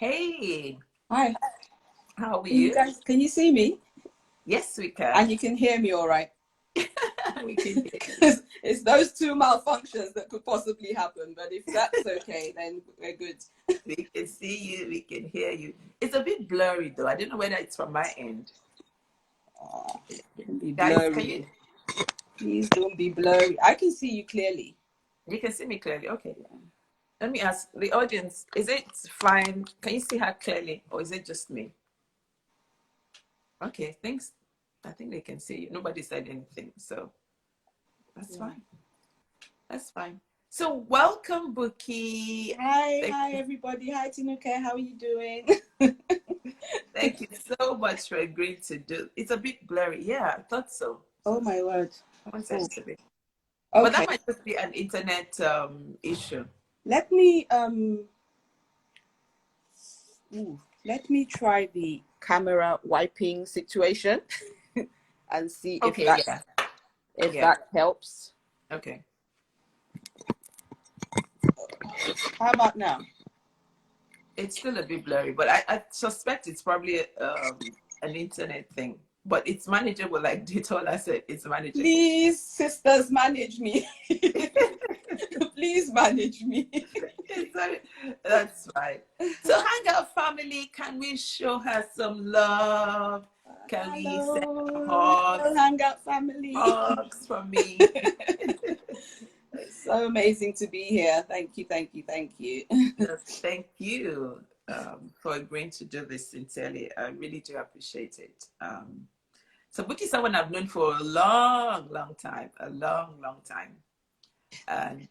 Hey, Hi. how are Can you you? guys, can you see me? Yes, we can. And you can hear me all right? We can hear you. Because it's those two malfunctions that could possibly happen. But if that's okay, then we're good. We can see you. We can hear you. It's a bit blurry though. I don't know whether it's from my end. Oh, don't be Guys, can you? blurry. Please don't be blurry. I can see you clearly. You can see me clearly. Okay. Let me ask the audience: is it fine? Can you see her clearly, or is it just me? Okay. Thanks. I think they can see you. Nobody said anything, so that's fine. That's fine. So welcome, Bukky. Hi, everybody. Hi, Tinuke. How are you doing? Thank you so much for agreeing to do. It's a bit blurry. Yeah, I thought so. Oh my word. Someone said it's a bit. But Okay. that might just be an internet issue. Let me let me try the camera wiping situation and see if Okay, that that helps. Okay. How about now? It's still a bit blurry, but I suspect it's probably an internet thing. But it's manageable, like Detola said, it's manageable. Please, sisters, manage me. Please manage me. That's fine. So Hangout family, can we show her some love? Can we send hugs? Hangout family. Hugs from me. It's so amazing to be here. Thank you, thank you, thank you. Yes, thank you for agreeing to do this sincerely. I really do appreciate it. So Bukky is someone I've known for a long, long time, long time. And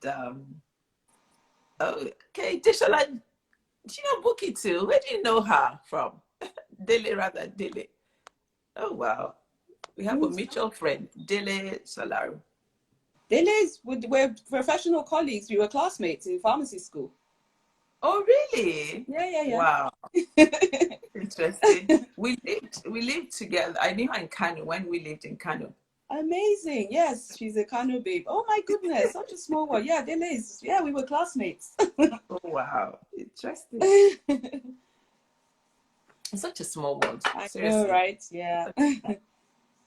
okay, Deshola, do you know Bukky too? Where do you know her from? Dele, rather, Dele. Oh, wow. We have a mutual friend, Dele Solaru. Dele's, we're professional colleagues. We were classmates in pharmacy school. Oh, really? Yeah. Wow. Interesting. We lived together. I knew her in Kano when we lived in Kano. Amazing. Yes, she's a Kano babe. Oh my goodness, such a small one. Yeah, Dele is. Yeah, we were classmates. Oh, wow. Interesting. It's such a small world. Seriously. I know, right? Yeah.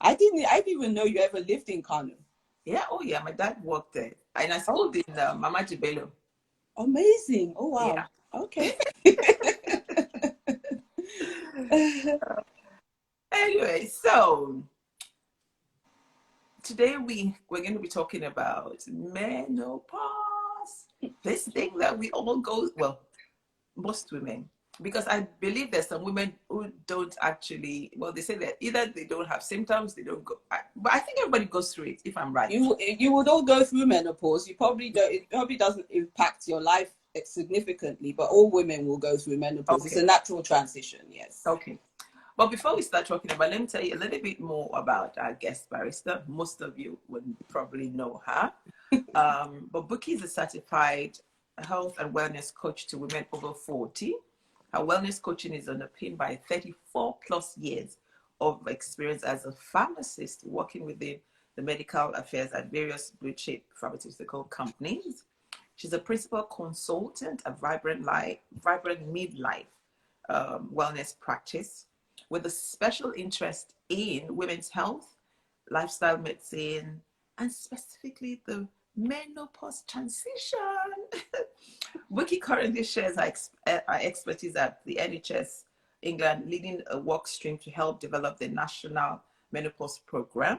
I didn't even know you ever lived in Kano. Yeah. Oh, yeah. My dad worked there, and I schooled in Mama Jibelo. Amazing. Oh, wow. Yeah. Okay. Anyway, so today we're going to be talking about menopause. This thing that we all go, well, most women, because I believe there's some women who don't actually, well, they say that either they don't have symptoms, they don't go, but I think everybody goes through it, if I'm right. You would all go through menopause. You probably don't, it probably doesn't impact your life significantly, but all women will go through menopause. Okay. It's a natural transition, yes. Okay. But before we start talking about, let me tell you a little bit more about our guest barrister. Most of you would probably know her. But Bukky is a certified health and wellness coach to women over 40. Her wellness coaching is underpinned by 34 plus years of experience as a pharmacist working within the medical affairs at various blue chip pharmaceutical companies. She's a principal consultant at Vibrant Midlife Wellness Practice, with a special interest in women's health, lifestyle medicine, and specifically the menopause transition. Bukky currently shares her expertise at the NHS England, leading a workstream to help develop the National Menopause program.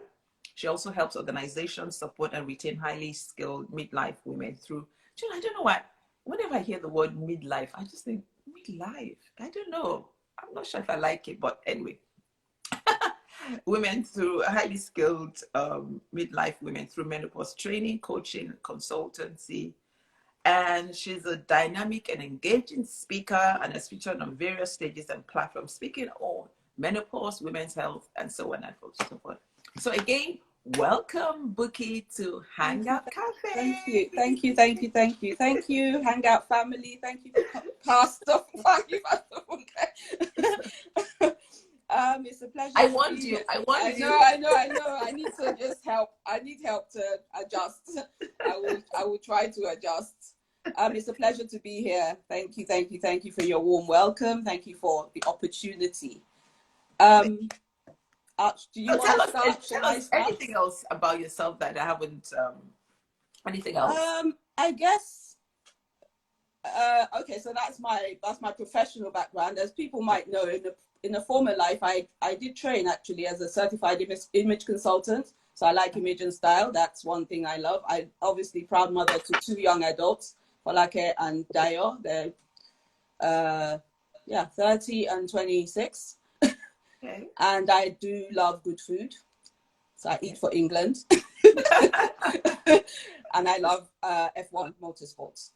She also helps organizations support and retain highly skilled midlife women through, I don't know why, whenever I hear the word midlife, I just think, midlife? I don't know. I'm not sure if I like it, but anyway. Women through highly skilled midlife women through menopause training, coaching, consultancy. And she's a dynamic and engaging speaker and has featured on various stages and platforms speaking on menopause, women's health, and so on and so forth. So again, welcome, Bukky, to Hangout Café. Thank you, Hangout family. Thank you, Pastor. It's a pleasure. I want you. I know. I need to just help. I need help to adjust. I will try to adjust. It's a pleasure to be here. Thank you, thank you, thank you for your warm welcome. Thank you for the opportunity. Do you want to start? Tell us anything else about yourself that I haven't. Anything else? I guess. Okay, so that's my professional background. As people might know, in a former life, I did train actually as a certified image consultant. So I like image and style. That's one thing I love. I obviously proud mother to 2 young adults, Falake and Dayo. They're 30 and 26. Okay. And I do love good food. So I eat for England. And I love F1 motorsports.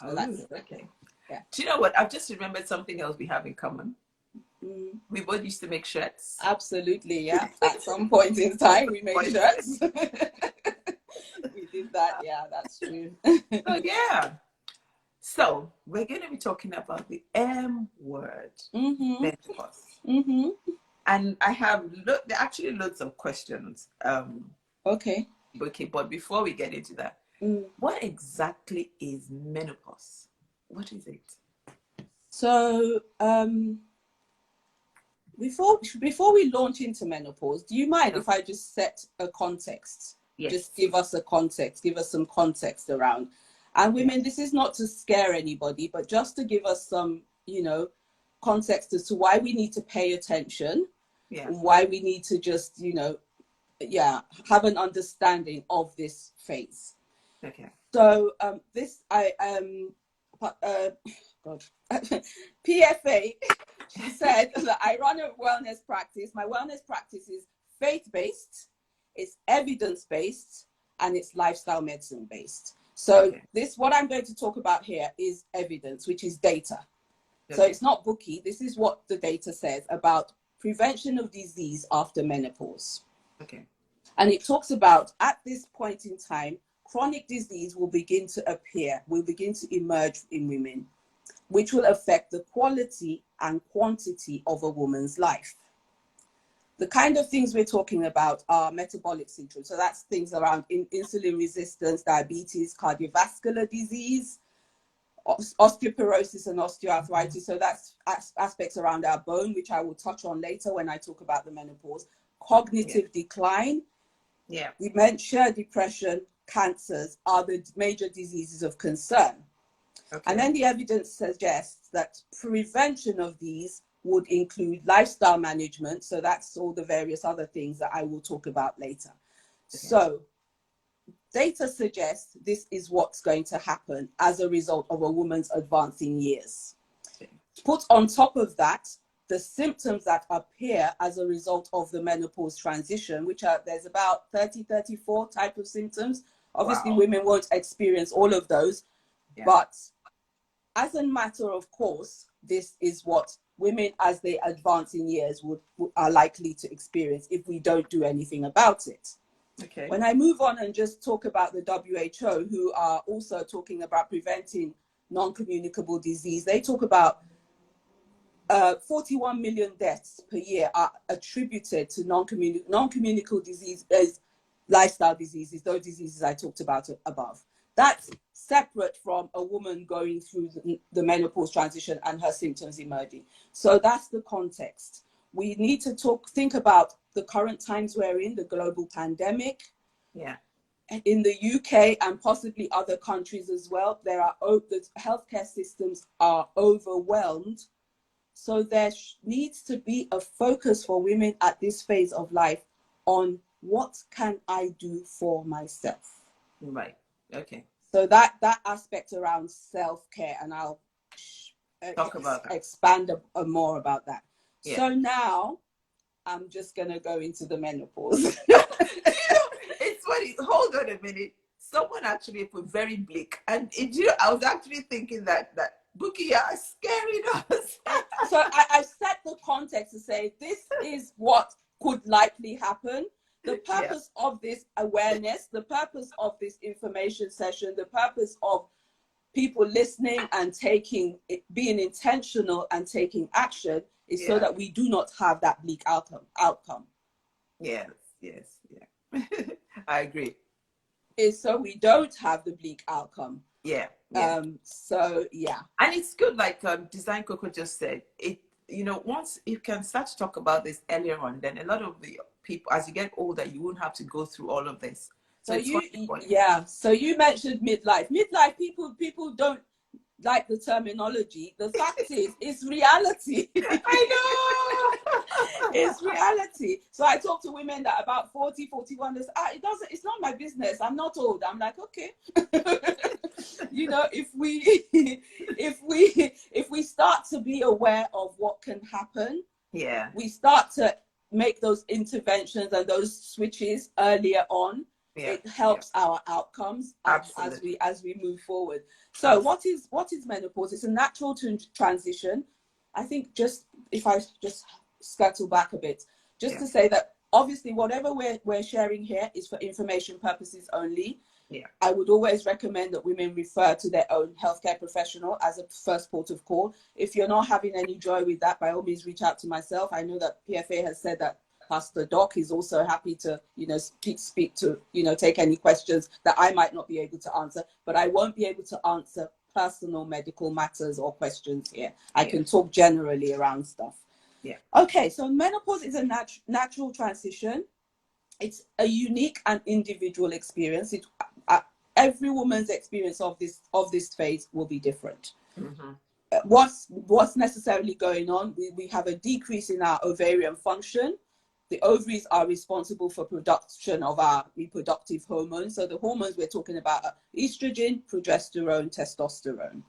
So that's okay. Yeah. Do you know what? I've just remembered something else we have in common. We both used to make shirts. Absolutely, yeah. At some point in time, we made shirts. We did that, yeah, that's true. Oh, yeah. So we're going to be talking about the M word, menopause. And I have there are actually loads of questions. Okay. Bukky, but before we get into that, what exactly is menopause? What is it? So before we launch into menopause, do you mind if I just set a context? Yes. Just give us a context, give us some context around. And women, this is not to scare anybody, but just to give us some, context as to why we need to pay attention, and why we need to just, have an understanding of this phase. Okay. So PFA, she said that I run a wellness practice. My wellness practice is faith-based, it's evidence-based, and it's lifestyle medicine-based. So what I'm going to talk about here is evidence, which is data. So it's not Bukky. This is what the data says about prevention of disease after menopause. Okay. And it talks about, at this point in time, chronic disease will begin to appear, will begin to emerge in women, which will affect the quality and quantity of a woman's life. The kind of things we're talking about are metabolic syndrome. So that's things around insulin resistance, diabetes, cardiovascular disease, osteoporosis and osteoarthritis. So that's aspects around our bone, which I will touch on later when I talk about the menopause. Cognitive decline, dementia, depression, cancers are the major diseases of concern. Okay. And then the evidence suggests that prevention of these would include lifestyle management. So that's all the various other things that I will talk about later. Okay. So data suggests this is what's going to happen as a result of a woman's advancing years. Okay. Put on top of that, the symptoms that appear as a result of the menopause transition, which are, there's about 34 type of symptoms. Obviously, women won't experience all of those, but as a matter of course, this is what women as they advance in years are likely to experience if we don't do anything about it. Okay. When I move on and just talk about the WHO, who are also talking about preventing non-communicable disease, they talk about 41 million deaths per year are attributed to non-communicable disease as lifestyle diseases, those diseases I talked about above. That's separate from a woman going through the menopause transition and her symptoms emerging. So that's the context. We need to think about the current times we're in, the global pandemic. Yeah. In the UK and possibly other countries as well, the healthcare systems are overwhelmed. So there needs to be a focus for women at this phase of life on what can I do for myself. Right. Okay. So that aspect around self-care, and I'll talk about that. Expand more about that. Yeah. So now I'm just going to go into the menopause. It's funny. Hold on a minute. Someone actually put very bleak. And I was actually thinking that Bukky are scaring us. So I set the context to say this is what could likely happen. The purpose of this awareness, the purpose of this information session, the purpose of people listening and being intentional and taking action is so that we do not have that bleak outcome. Yes. I agree. Is so we don't have the bleak outcome. Yeah. Yeah. So yeah. And it's good, like Design Coco just said, it, you know, once you can start to talk about this earlier on, then a lot of the people, as you get older, you won't have to go through all of this. So it's yeah. So you mentioned midlife. Midlife, people don't like the terminology. The fact is, it's reality. I know. It's reality. So I talk to women that about 40, 41, they say, it's not my business. I'm not old. I'm like, okay. You know, if we start to be aware of what can happen, yeah, we start to make those interventions and those switches earlier on. Yeah. It helps our outcomes as we move forward. So what is menopause? It's a natural transition. I think if I just scuttle back a bit, to say that obviously whatever we're sharing here is for information purposes only. Yeah. I would always recommend that women refer to their own healthcare professional as a first port of call. If you're not having any joy with that, by all means reach out to myself. I know that PFA has said that Pastor Doc is also happy to, speak to, take any questions that I might not be able to answer, but I won't be able to answer personal medical matters or questions here. I can talk generally around stuff. Yeah. Okay, so menopause is a natural transition. It's a unique and individual experience. Every woman's experience of this phase will be different. Mm-hmm. What's necessarily going on? We have a decrease in our ovarian function. The ovaries are responsible for production of our reproductive hormones. So the hormones we're talking about are estrogen, progesterone, testosterone.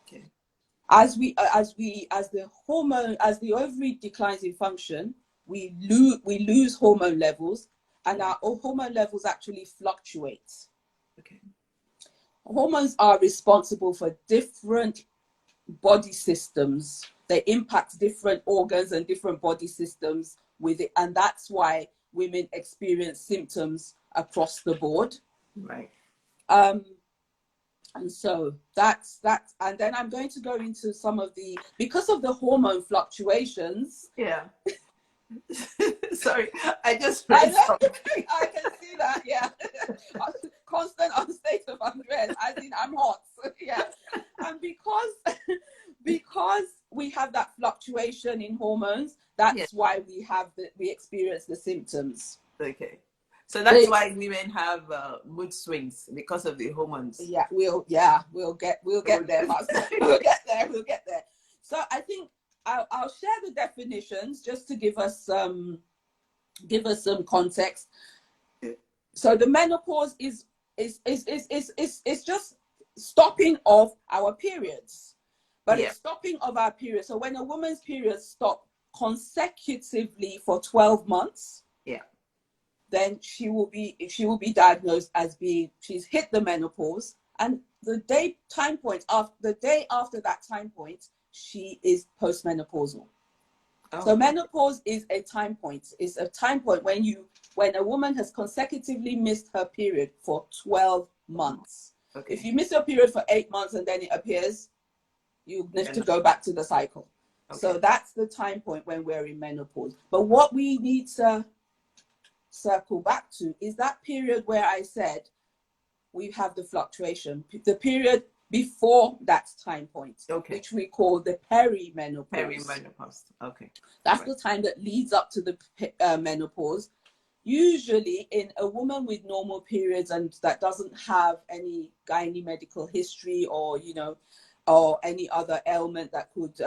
Okay. As the ovary declines in function, we lose hormone levels, and our hormone levels actually fluctuate. Okay. Hormones are responsible for different body systems. They impact different organs and different body systems with it, and that's why women experience symptoms across the board. Right. And so that's and then I'm going to go into some of because of the hormone fluctuations. Yeah. Sorry, I just I can see that. Yeah. Constant state of undress. I'm hot. Yeah. And because we have that fluctuation in hormones, that's why we experience the symptoms. Okay. So that's why women have mood swings, because of the hormones. Yeah, we'll get there, Master. We'll get there. So I think I'll share the definitions just to give us some context. So the menopause is just stopping of our periods, but it's stopping of our periods. So when a woman's periods stop consecutively for 12 months, then she will be diagnosed as she's hit the menopause, and the day after that time point, she is postmenopausal. Oh. So menopause is a time point. It's a time point when a woman has consecutively missed her period for 12 months. Okay. If you miss your period for 8 months and then it appears, you need to go back to the cycle. Okay. So that's the time point when we're in menopause. But what we need to circle back to is that period where I said we have the fluctuation, the period before that time point, which we call the perimenopause. Perimenopause. Okay. That's the time that leads up to the menopause. Usually in a woman with normal periods and that doesn't have any gynae medical history or any other ailment that could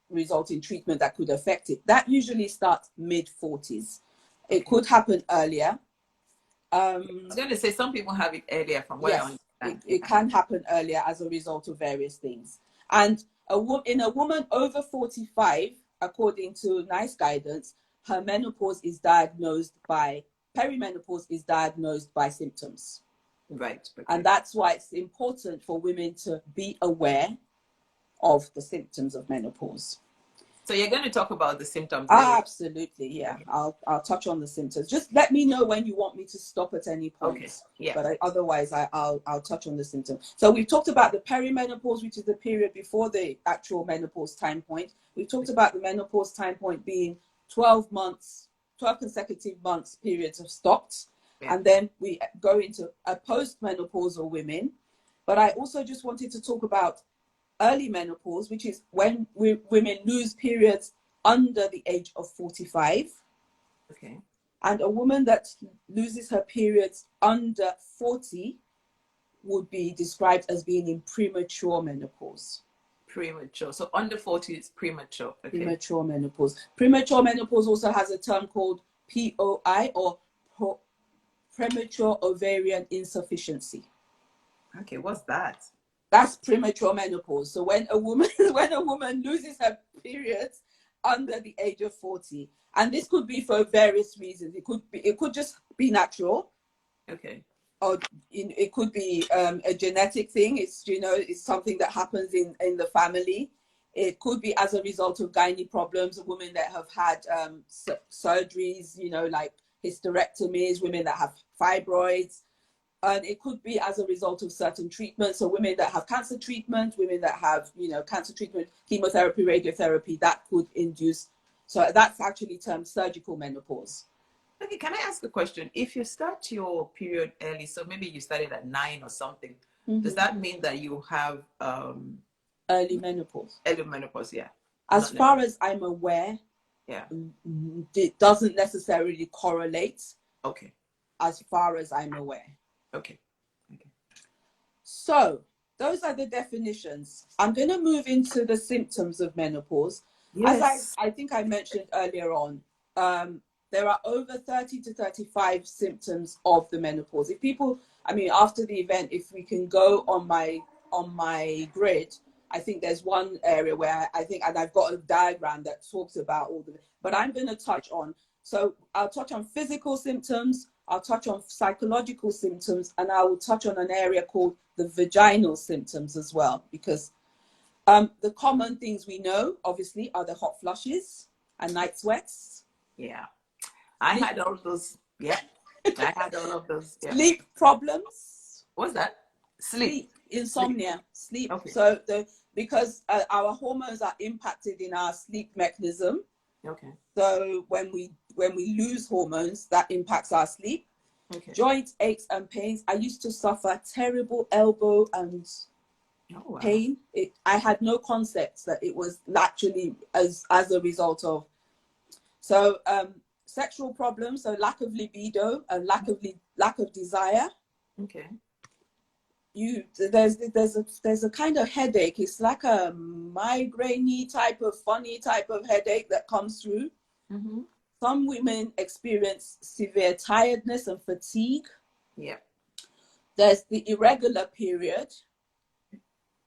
result in treatment that could affect it, that usually starts mid-40s. It could happen earlier. I was going to say some people have it earlier from what I understand. It can happen earlier as a result of various things. And in a woman over 45, according to NICE guidance, her perimenopause is diagnosed by symptoms. Right. Okay. And that's why it's important for women to be aware of the symptoms of menopause. So you're going to talk about the symptoms. Absolutely, yeah. I'll touch on the symptoms. Just let me know when you want me to stop at any point. Okay. Yeah. But otherwise, I'll touch on the symptoms. So we've talked about the perimenopause, which is the period before the actual menopause time point. We've talked about the menopause time point being 12 consecutive months periods have stopped. Yeah. And then we go into a postmenopausal women. But I also just wanted to talk about early menopause, which is when women lose periods under the age of 45. Okay. And a woman that loses her periods under 40 would be described as being in premature menopause. Premature. So under 40 is premature. Okay. Premature menopause. Premature menopause also has a term called POI, or premature ovarian insufficiency. Okay, what's that? That's premature menopause. So when a woman loses her periods under the age of 40, and this could be for various reasons. It could just be natural. Okay. Or it could be a genetic thing. It's something that happens in the family. It could be as a result of gynae problems, women that have had surgeries, like hysterectomies, women that have fibroids. And it could be as a result of certain treatments. So women that have cancer treatment, women that have, cancer treatment, chemotherapy, radiotherapy, that could induce. So that's actually termed surgical menopause. Okay, can I ask a question? If you start your period early, so maybe you started at 9 or something, does that mean that you have early menopause? Early menopause, yeah. As far as I'm aware, yeah, it doesn't necessarily correlate. Okay. As far as I'm aware. Okay. So those are the definitions. I'm going to move into the symptoms of menopause. Yes. As I think I mentioned earlier on, there are over 30 to 35 symptoms of the menopause. If people, after the event, if we can go on my grid, I think there's one area where and I've got a diagram that talks about all the, but I'm going to touch on. So I'll touch on physical symptoms, I'll touch on psychological symptoms, and I will touch on an area called the vaginal symptoms as well, because the common things we know, obviously, are the hot flushes and night sweats. Yeah. I had all those. Yeah. I had all of those. Yeah. Sleep problems. What's that? Sleep. Insomnia. Sleep. Okay. So because our hormones are impacted in our sleep mechanism. Okay. So when we lose hormones, that impacts our sleep. Okay. Joint aches and pains. I used to suffer terrible elbow and pain. I had no concept that it was actually as a result of. So sexual problems, so lack of libido and lack of desire. Okay. There's a kind of headache. It's like a migraine-y funny type of headache that comes through. Mm-hmm. Some women experience severe tiredness and fatigue. Yeah. There's the irregular period.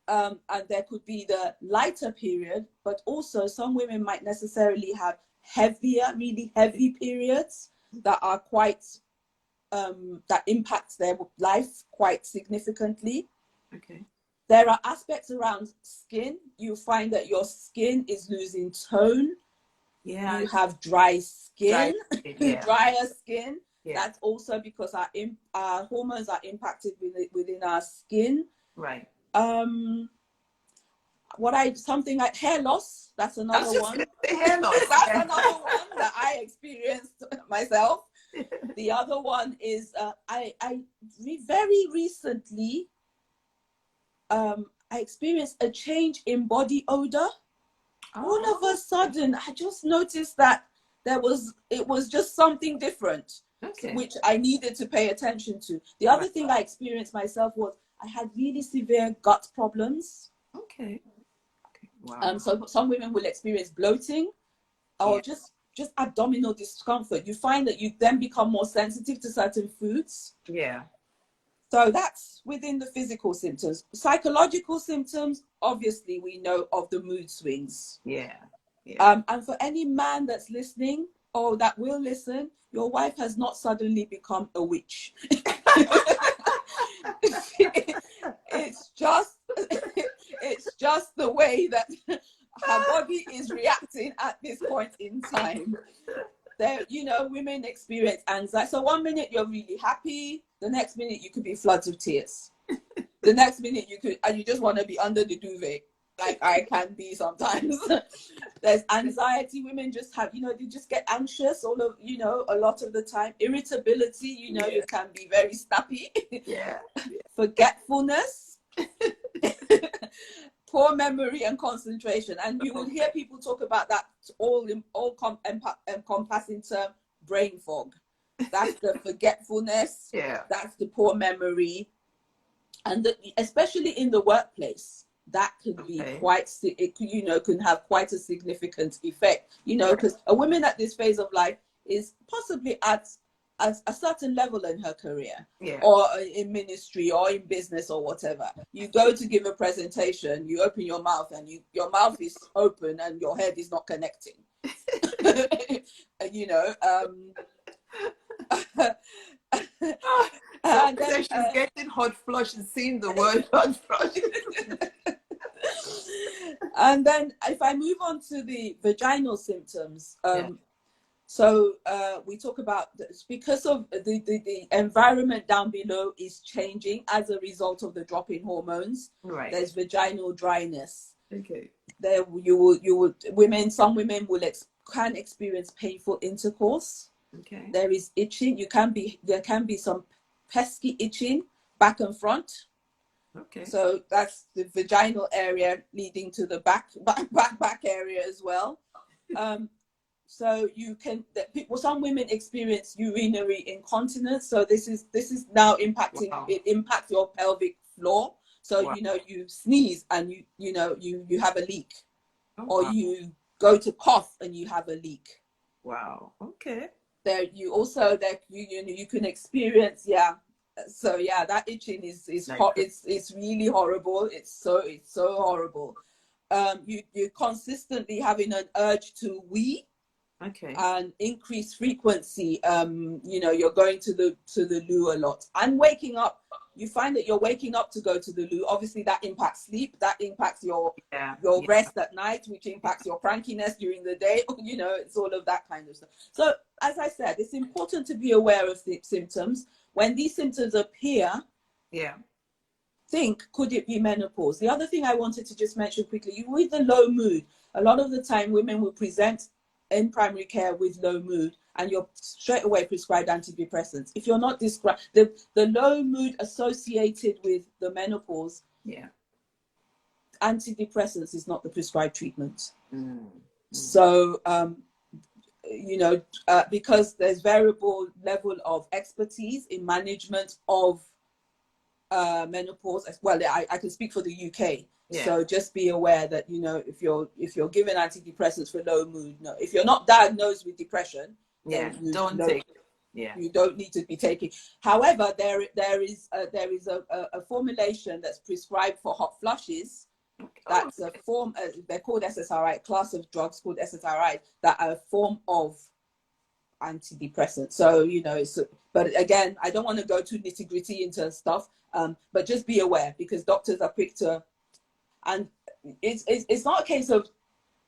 And there could be the lighter period, but also some women might necessarily have really heavy periods that are quite that impacts their life quite significantly. Okay. There are aspects around skin. You find that your skin is losing tone. Yeah. You have dry skin, yeah. drier skin. Yeah. That's also because our hormones are impacted within our skin. Right. Something like hair loss. That's another one. Hair loss. That's another one that I experienced myself. The other one is I very recently I experienced a change in body odor. All of a sudden, I just noticed that it was just something different, which I needed to pay attention to. The other thing I experienced myself was I had really severe gut problems. Okay. Wow. So some women will experience bloating or just abdominal discomfort. You find that you then become more sensitive to certain foods. Yeah. So that's within the physical symptoms. Psychological symptoms, obviously, we know of the mood swings. Yeah. And for any man that's listening or that will listen, your wife has not suddenly become a witch. It's just the way that her body is reacting at this point in time. There, women experience anxiety. So one minute you're really happy, the next minute you could be floods of tears. The next minute you just want to be under the duvet, like I can be sometimes. There's anxiety. Women just have, they just get anxious a lot of the time. Irritability, you can be very snappy. Yeah. Forgetfulness. poor memory and concentration. And you will hear people talk about that encompassing term, brain fog. That's the forgetfulness. Yeah. That's the poor memory. And especially in the workplace, that could be can have quite a significant effect, because a woman at this phase of life is possibly at a certain level in her career, or in ministry or in business or whatever. You go to give a presentation, you open your mouth and your mouth is open and your head is not connecting. And then she's getting hot flush and seeing the word hot flush. And then if I move on to the vaginal symptoms, so we talk about this because of the environment down below is changing as a result of the drop in hormones. Right. There's vaginal dryness. Okay. There some women can experience painful intercourse. Okay. There is itching. There can be some pesky itching back and front. Okay. So that's the vaginal area leading to the back area as well. So some women experience urinary incontinence. So this is now impacting. Wow. It impacts your pelvic floor. So wow. You sneeze and you have a leak, or wow. you go to cough and you have a leak. Wow. Okay. You can experience that itching is it's really horrible. It's so horrible. You're consistently having an urge to wee. Okay. And increased frequency. You're going to the loo a lot and waking up. You find that you're waking up to go to the loo. Obviously, that impacts sleep. That impacts your rest at night, which impacts your crankiness during the day. It's all of that kind of stuff. So, as I said, it's important to be aware of the symptoms. When these symptoms appear, think, could it be menopause? The other thing I wanted to just mention quickly, with the low mood, a lot of the time women will present in primary care with low mood, and you're straight away prescribed antidepressants. If you're not described, the low mood associated with the menopause, antidepressants is not the prescribed treatment. So, because there's variable level of expertise in management of menopause as well. I can speak for the UK. Yeah. So just be aware that if you're given antidepressants for low mood, if you're not diagnosed with depression, you don't need to be taking. However, there is a formulation that's prescribed for hot flushes. That's a form. They're called SSRI, class of drugs called SSRI, that are a form of antidepressant. So but again, I don't want to go too nitty gritty into stuff. But just be aware, because doctors are quick to. And it's not a case of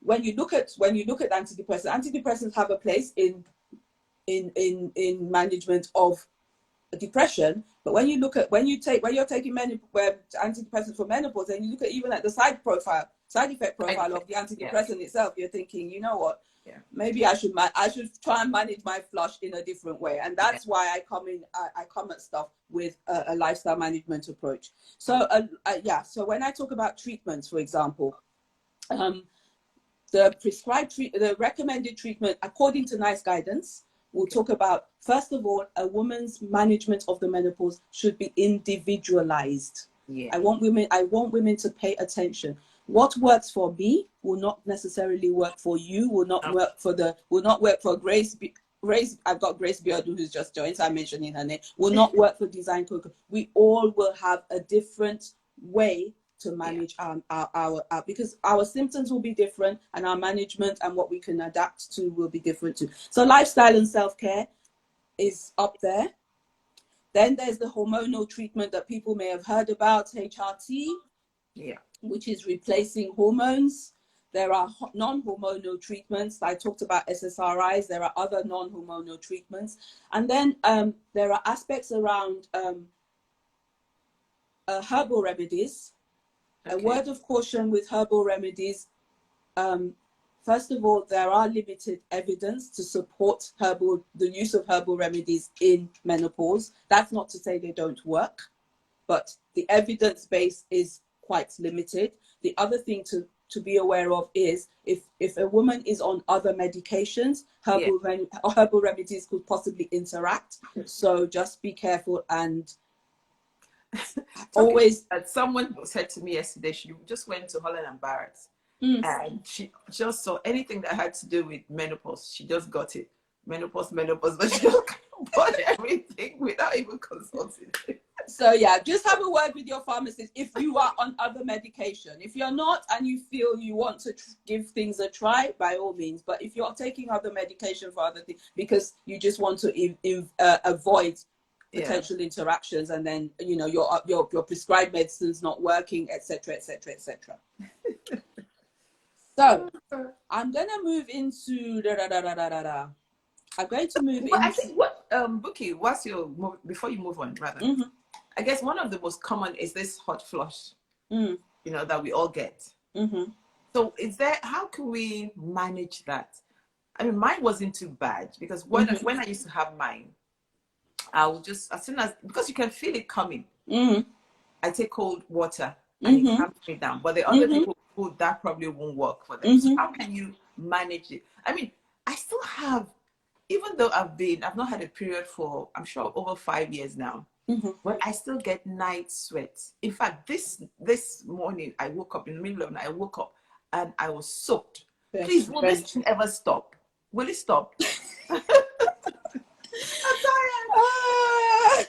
when you look at antidepressants have a place in management of depression. But when you're taking antidepressants for menopause, and you look at even at the side effect profile of the antidepressant itself, you're thinking, you know what? Maybe I should try and manage my flush in a different way, and that's why I come at stuff with a lifestyle management approach. So so when I talk about treatments, for example, the recommended treatment according to NICE guidance, we'll talk about, first of all, a woman's management of the menopause should be individualized. I want women to pay attention. What works for me will not necessarily work for you, will not work for Grace. I've got Grace Bearden, who's just joined, so I'm mentioning her name, will not work for Design Coco. We all will have a different way to manage our because our symptoms will be different, and our management and what we can adapt to will be different too. So lifestyle and self-care is up there. Then there's the hormonal treatment that people may have heard about, HRT. Which is replacing hormones. There are non-hormonal treatments. I talked about SSRIs. There are other non-hormonal treatments. And then there are aspects around herbal remedies. A word of caution with herbal remedies. First of all, there are limited evidence to support the use of herbal remedies in menopause. That's not to say they don't work. but the evidence base is quite limited. The other thing to be aware of is if a woman is on other medications, herbal remedies could possibly interact. So just be careful and always. Someone said to me yesterday, she just went to Holland and Barrett's, and she just saw anything that had to do with menopause. She just got it. Menopause, but she just bought everything without even consulting. So yeah, just have a word with your pharmacist if you are on other medication. If you're not and you feel you want to give things a try, by all means. But if you're taking other medication for other things because you just want to avoid potential interactions, and then your prescribed medicine's not working, etc., etc., etc. So I'm gonna move into I'm going to move into. I think what Bukky, what's your before you move on rather? I guess one of the most common is this hot flush, that we all get. So how can we manage that? I mean, mine wasn't too bad because when I used to have mine, I would just, as soon as, because you can feel it coming, I take cold water and it calms me down. But the other people who that probably won't work for them. So how can you manage it? I mean, I still have, even though I've not had a period for, I'm sure, over 5 years now, but I still get night sweats. In fact, this morning, I woke up in the middle of the night, I woke up and I was soaked. Please, will this thing ever stop? Will it stop? I'm tired.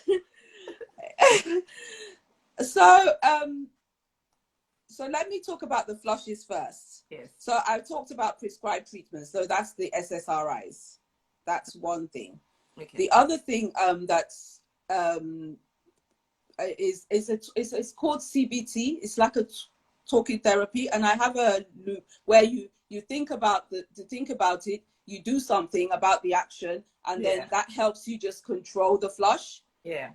So let me talk about the flushes first. Yes. So I've talked about prescribed treatments. So that's the SSRIs. That's one thing. Okay. The other thing that's it's called CBT. It's like a talking therapy, and I have a loop where you think about it, you do something about the action, and then that helps you just control the flush. Yeah.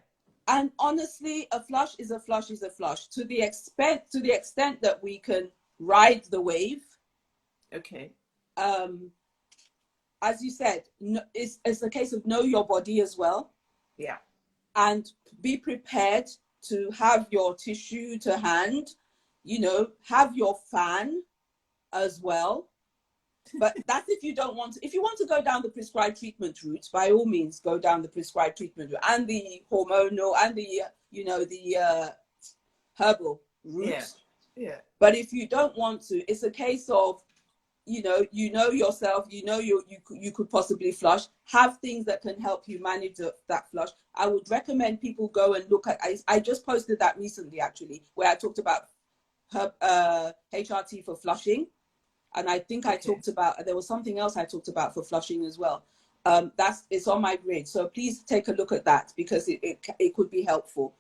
And honestly, a flush is a flush is a flush to the extent that we can ride the wave. Okay. As you said, it's a case of know your body as well. Yeah. And be prepared to have your tissue to hand, have your fan as well. But that's if you don't want to. If you want to go down the prescribed treatment route, by all means, go down the prescribed treatment route and the hormonal and the herbal route. Yeah. Yeah. But if you don't want to, it's a case of, you know yourself. You could possibly flush. Have things that can help you manage that flush. I would recommend people go and look at. I just posted that recently, actually, where I talked about HRT for flushing. And I think I talked about, there was something else I talked about for flushing as well. It's on my grid. So please take a look at that because it could be helpful.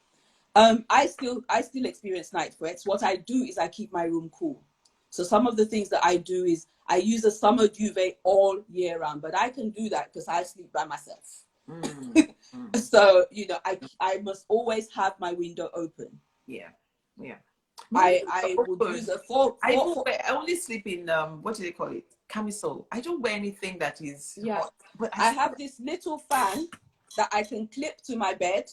I still experience night sweats. What I do is I keep my room cool. So some of the things that I do is I use a summer duvet all year round, but I can do that because I sleep by myself. So, I must always have my window open. Yeah. Yeah. I would use a I only sleep in what do they call it? Camisole. I don't wear anything that is hot. But I have this little fan that I can clip to my bed,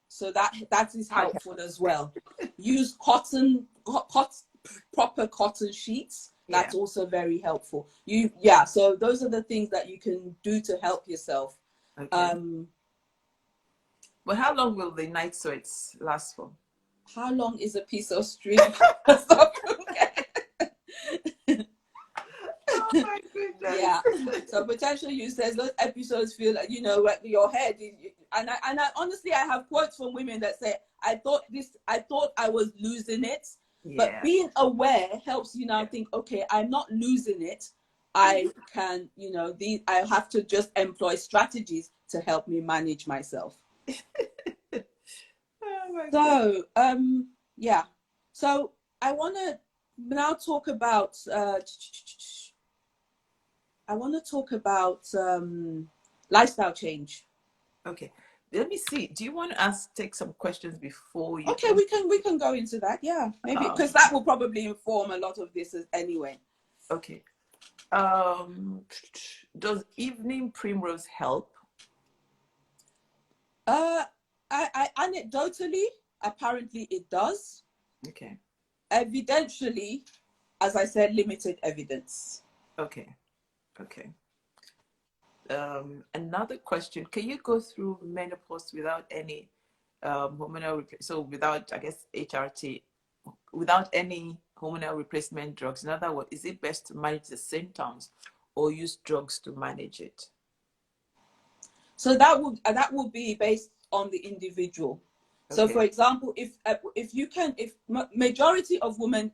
so that is helpful as well. Use proper cotton sheets. That's also very helpful. So those are the things that you can do to help yourself. Okay. But how long will the night sweats last for? How long is a piece of string? Oh my goodness. Yeah. So potential use, there's those episodes feel like, your head is, and I honestly, I have quotes from women that say, I thought I was losing it. Yeah. But being aware helps you now think, okay, I'm not losing it. I can, I have to just employ strategies to help me manage myself. So, So I want to now talk about, lifestyle change. Okay. Let me see. Do you want to take some questions before you? Okay, we can go into that. Yeah, maybe because that will probably inform a lot of this anyway. Okay. Does evening primrose help? I anecdotally, apparently it does. Okay. Evidentially, as I said, limited evidence. Okay. Okay. Another question: can you go through menopause without any hormonal so without, I guess, HRT, without any hormonal replacement drugs? In other words, is it best to manage the symptoms or use drugs to manage it? So that would be based on the individual. So, Okay. for example, if majority of women,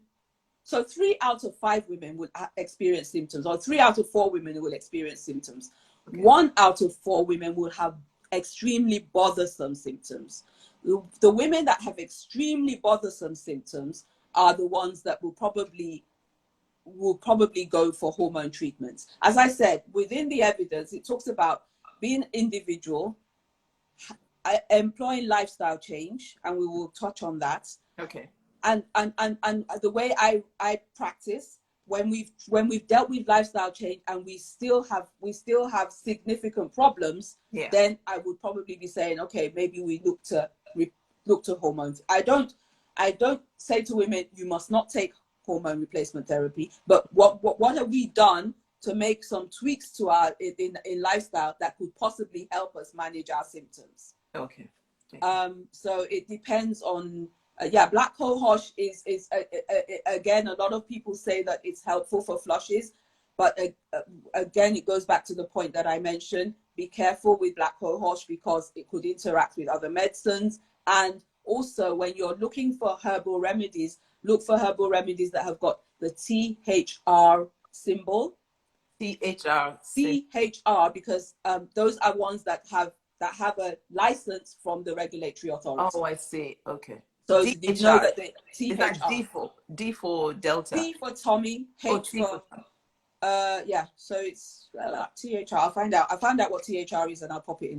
so 3 out of 5 women will experience symptoms, or 3 out of 4 women will experience symptoms. Okay. 1 out of 4 women will have extremely bothersome symptoms. The women that have extremely bothersome symptoms are the ones that will probably go for hormone treatments. As I said, within the evidence, it talks about being individual, employing lifestyle change, and we will touch on that. Okay. And the way I practice, when we've dealt with lifestyle change and we still have significant problems, yeah, then I would probably be saying, okay, maybe we look to hormones. I don't say to women, you must not take hormone replacement therapy, but what have we done to make some tweaks to our in lifestyle that could possibly help us manage our symptoms? Okay. So it depends on black cohosh is again, a lot of people say that it's helpful for flushes, but again, it goes back to the point that I mentioned. Be careful with black cohosh because it could interact with other medicines. And also, when you're looking for herbal remedies, look for herbal remedies that have got the THR symbol. THR, because those are ones that have a license from the regulatory authority. Oh, I see. Okay. So you know that the THR. Is that D for Delta? T for Tommy, H for yeah. So it's THR. I'll find out. I found out what THR is, and I'll pop it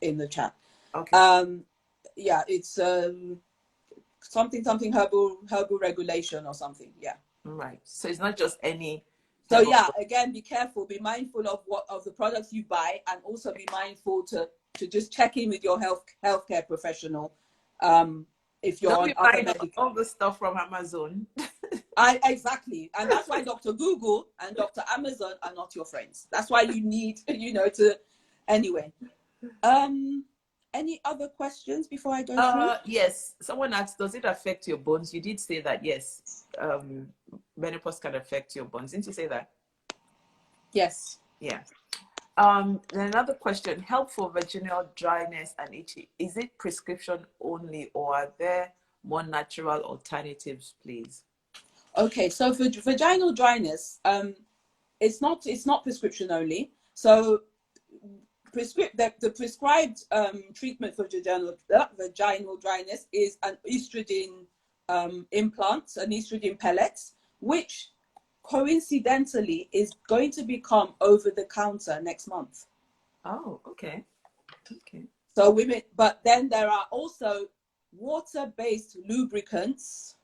in the chat. Okay. Yeah, it's something herbal regulation or something. Yeah. Right. So it's not just any. So yeah, again, be careful. Be mindful of the products you buy, and also be mindful to just check in with your healthcare professional. If you're on other medical, all the stuff from Amazon. Exactly, and that's why Dr. Google and Dr. Amazon are not your friends. That's why you need, to. Anyway, any other questions before I go through? Yes, someone asked, does it affect your bones? You did say that, yes. Menopause can affect your bones. Didn't you say that? Yes. Yeah. Then another question: help for vaginal dryness and itchy. Is it prescription only, or are there more natural alternatives, please? Okay, so for vaginal dryness, it's not prescription only. So the prescribed treatment for vaginal dryness is an estrogen implant, an estrogen pellet, which coincidentally is going to become over the counter next month. Oh, okay. Okay. So women, but then there are also water-based lubricants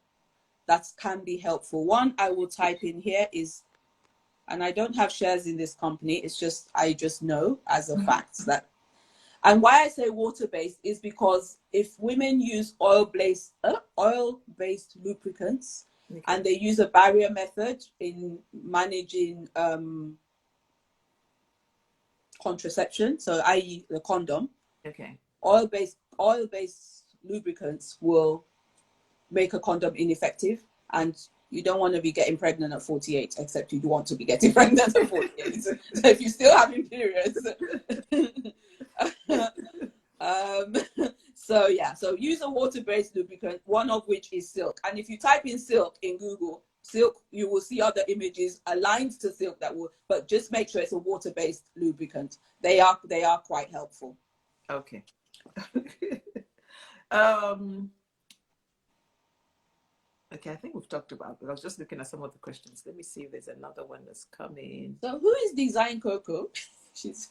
that can be helpful. One I will type in here is, and I don't have shares in this company, it's just, I just know as a fact that, and why I say water-based is because if women use oil-based lubricants, okay, and they use a barrier method in managing contraception, so i.e. the condom, okay, oil-based lubricants will make a condom ineffective, and you don't want to be getting pregnant at 48, except you want to be getting pregnant at 48. So if you're still having periods. So yeah, so use a water-based lubricant, one of which is silk. And if you type in silk in Google, silk, you will see other images aligned to silk that will, but just make sure it's a water-based lubricant. They are quite helpful. Okay. Okay, I think we've talked about it. I was just looking at some of the questions. Let me see if there's another one that's coming. So who is Design Coco? She's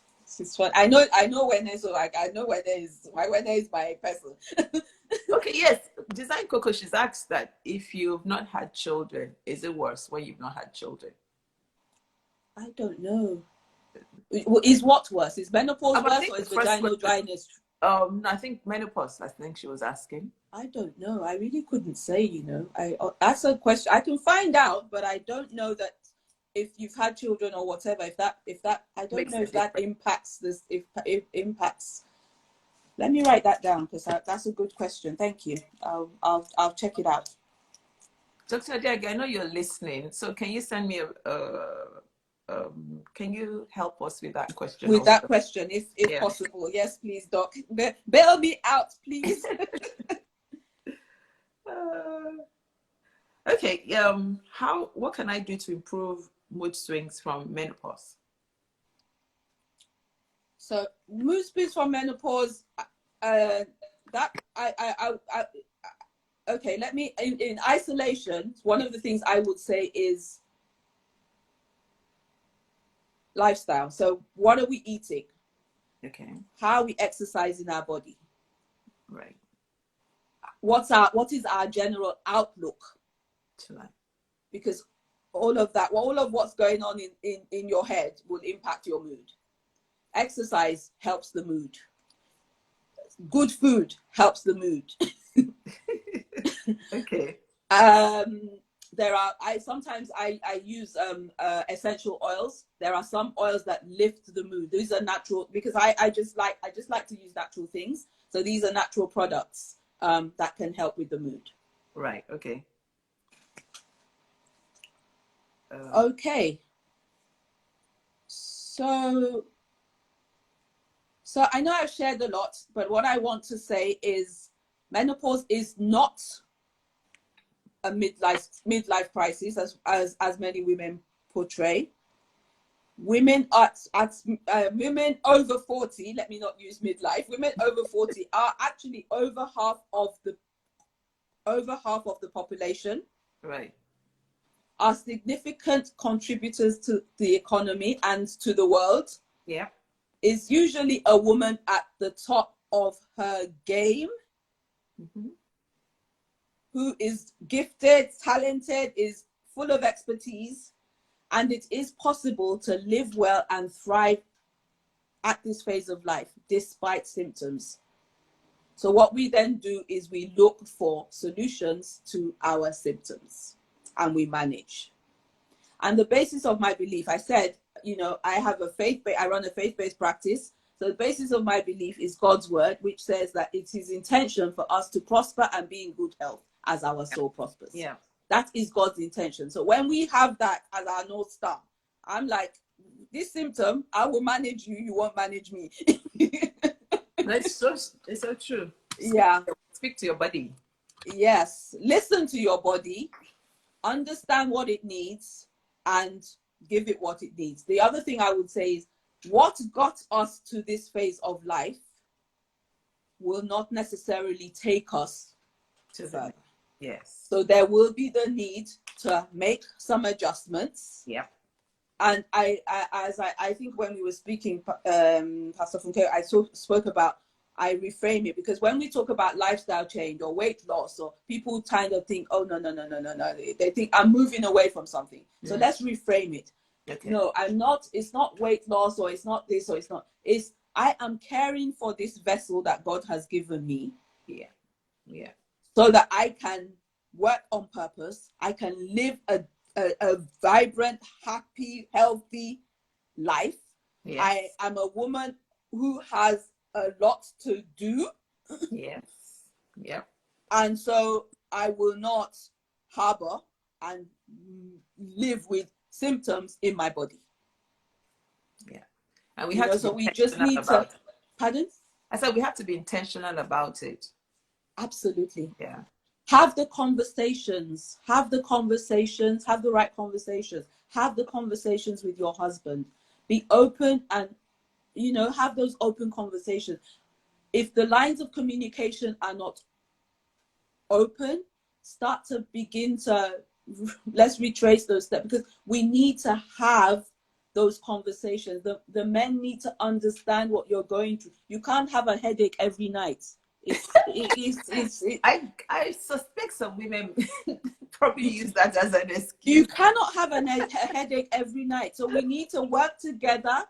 fun. I know when there's like, I know when there is my person. Okay, yes. Design Coco, she's asked that if you've not had children, is it worse when you've not had children? I don't know. Is what worse? Is menopause worse, or is vaginal dryness? I think menopause, I think she was asking. I don't know. I really couldn't say, you know. That's a question. I can find out, but I don't know that if you've had children or whatever, if that I don't Makes know a if that difference. impacts this, if it impacts. Let me write that down because that's a good question. Thank you. I'll check it out. Dr. Adiaga, I know you're listening, so can you send me can you help us with that question With also? that question, if Yeah. possible. Yes, please, Doc. Bail me out, please. Okay. What can I do to improve mood swings from menopause? So mood swings from menopause. Okay. Let me in isolation. One of the things I would say is lifestyle. So what are we eating? Okay. How are we exercising our body? Right. What is our general outlook? Because all of what's going on in your head will impact your mood. Exercise helps the mood. Good food helps the mood. Okay. Sometimes I use essential oils. There are some oils that lift the mood. These are natural because I just like to use natural things. So these are natural products that can help with the mood. Right. Okay. Okay. So I know I've shared a lot, but what I want to say is menopause is not a midlife crisis as many women portray. Women women over 40, let me not use midlife, women over 40 are actually over half of the population. Right. Are significant contributors to the economy and to the world. Yeah. Is usually a woman at the top of her game. Mm-hmm. Who is gifted, talented, is full of expertise, and it is possible to live well and thrive at this phase of life despite symptoms. So what we then do is we look for solutions to our symptoms and we manage. And the basis of my belief, I said, you know, I run a faith-based practice. So the basis of my belief is God's word, which says that it's his intention for us to prosper and be in good health as our soul prospers. Yeah. That is God's intention. So when we have that as our North Star, I'm like, this symptom, I will manage you, you won't manage me. It's so true. Speak to your body. Yes. Listen to your body, understand what it needs, and give it what it needs. The other thing I would say is what got us to this phase of life will not necessarily take us to further. Yes. So there will be the need to make some adjustments. Yeah. And I think when we were speaking, Pastor Funke, I spoke about, I reframe it, because when we talk about lifestyle change or weight loss, or people kind of think, oh, no. They think I'm moving away from something. So let's reframe it. Okay. No, I'm not, it's not weight loss, or it's not this, or it's not, it's I am caring for this vessel that God has given me. Yeah. Yeah. So that I can work on purpose. I can live a vibrant, happy, healthy life. Yes. I am a woman who has a lot to do. Yes. Yep. And so I will not harbor and live with symptoms in my body. Yeah. And we have to so we just need to. Pardon? I said we have to be intentional about it. Absolutely. Yeah. Have the conversations, have the right conversations, have the conversations with your husband. Be open and, you know, have those open conversations. If the lines of communication are not open, start to begin to, let's retrace those steps, because we need to have those conversations. The men need to understand what you're going through. You can't have a headache every night. I suspect some women probably use that as an excuse. You cannot have a headache every night. So we need to work together.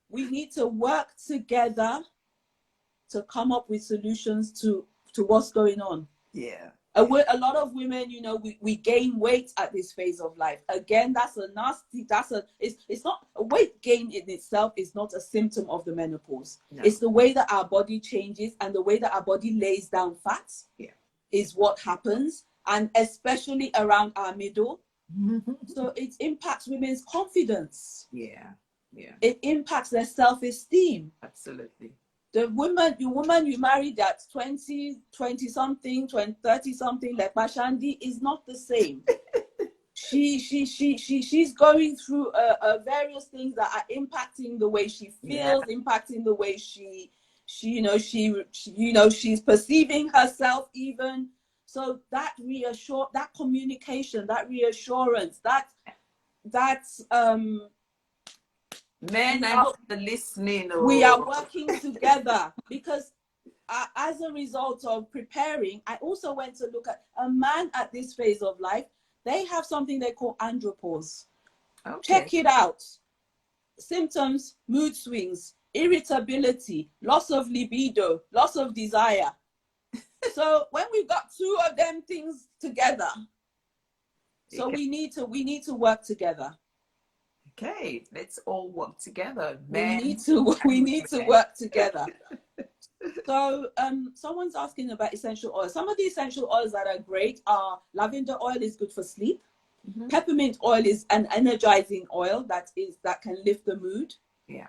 We need to work together to come up with solutions to what's going on. Yeah. A lot of women, you know, we gain weight at this phase of life. Again, it's not a weight gain in itself is not a symptom of the menopause. No. It's the way that our body changes and the way that our body lays down fat is what happens, and especially around our middle. So it impacts women's confidence. Yeah. It impacts their self-esteem. Absolutely. The woman you married at 20 something, 30 something, like Bashandi, is not the same. She's going through various things that are impacting the way she feels, impacting the way she's perceiving herself even. So that communication, that reassurance, men, I hope the listening. We are working together because as a result of preparing, I also went to look at a man at this phase of life. They have something they call andropause. Okay. Check it out. Symptoms: mood swings, irritability, loss of libido, loss of desire. So when we've got two of them things together, so we need to work together. Okay, let's all work together. We need to work together. So someone's asking about essential oils. Some of the essential oils that are great are lavender oil is good for sleep. Mm-hmm. Peppermint oil is an energizing oil that can lift the mood. Yeah.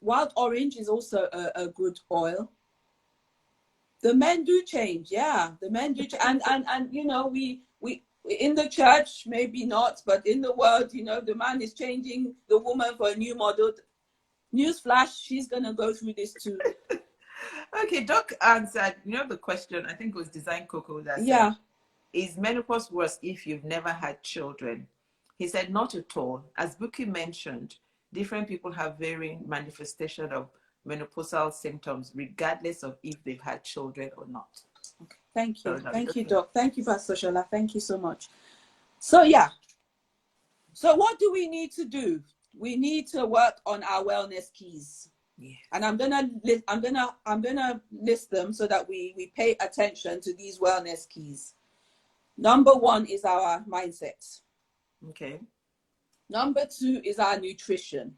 Wild orange is also a good oil. The men do change, the men do change. And you know, we in the church, maybe not, but in the world, you know, the man is changing the woman for a new model. Newsflash, she's going to go through this too. Okay, Doc answered, you know, the question, I think it was Design Coco that said, is menopause worse if you've never had children? He said, not at all. As Bukky mentioned, different people have varying manifestation of menopausal symptoms, regardless of if they've had children or not. Okay. Thank you. Thank you, Doc. Thank you, Pastor Shola. Thank you so much. So, So what do we need to do? We need to work on our wellness keys. Yeah. And I'm gonna list them so that we pay attention to these wellness keys. Number 1 is our mindset. Okay. Number 2 is our nutrition.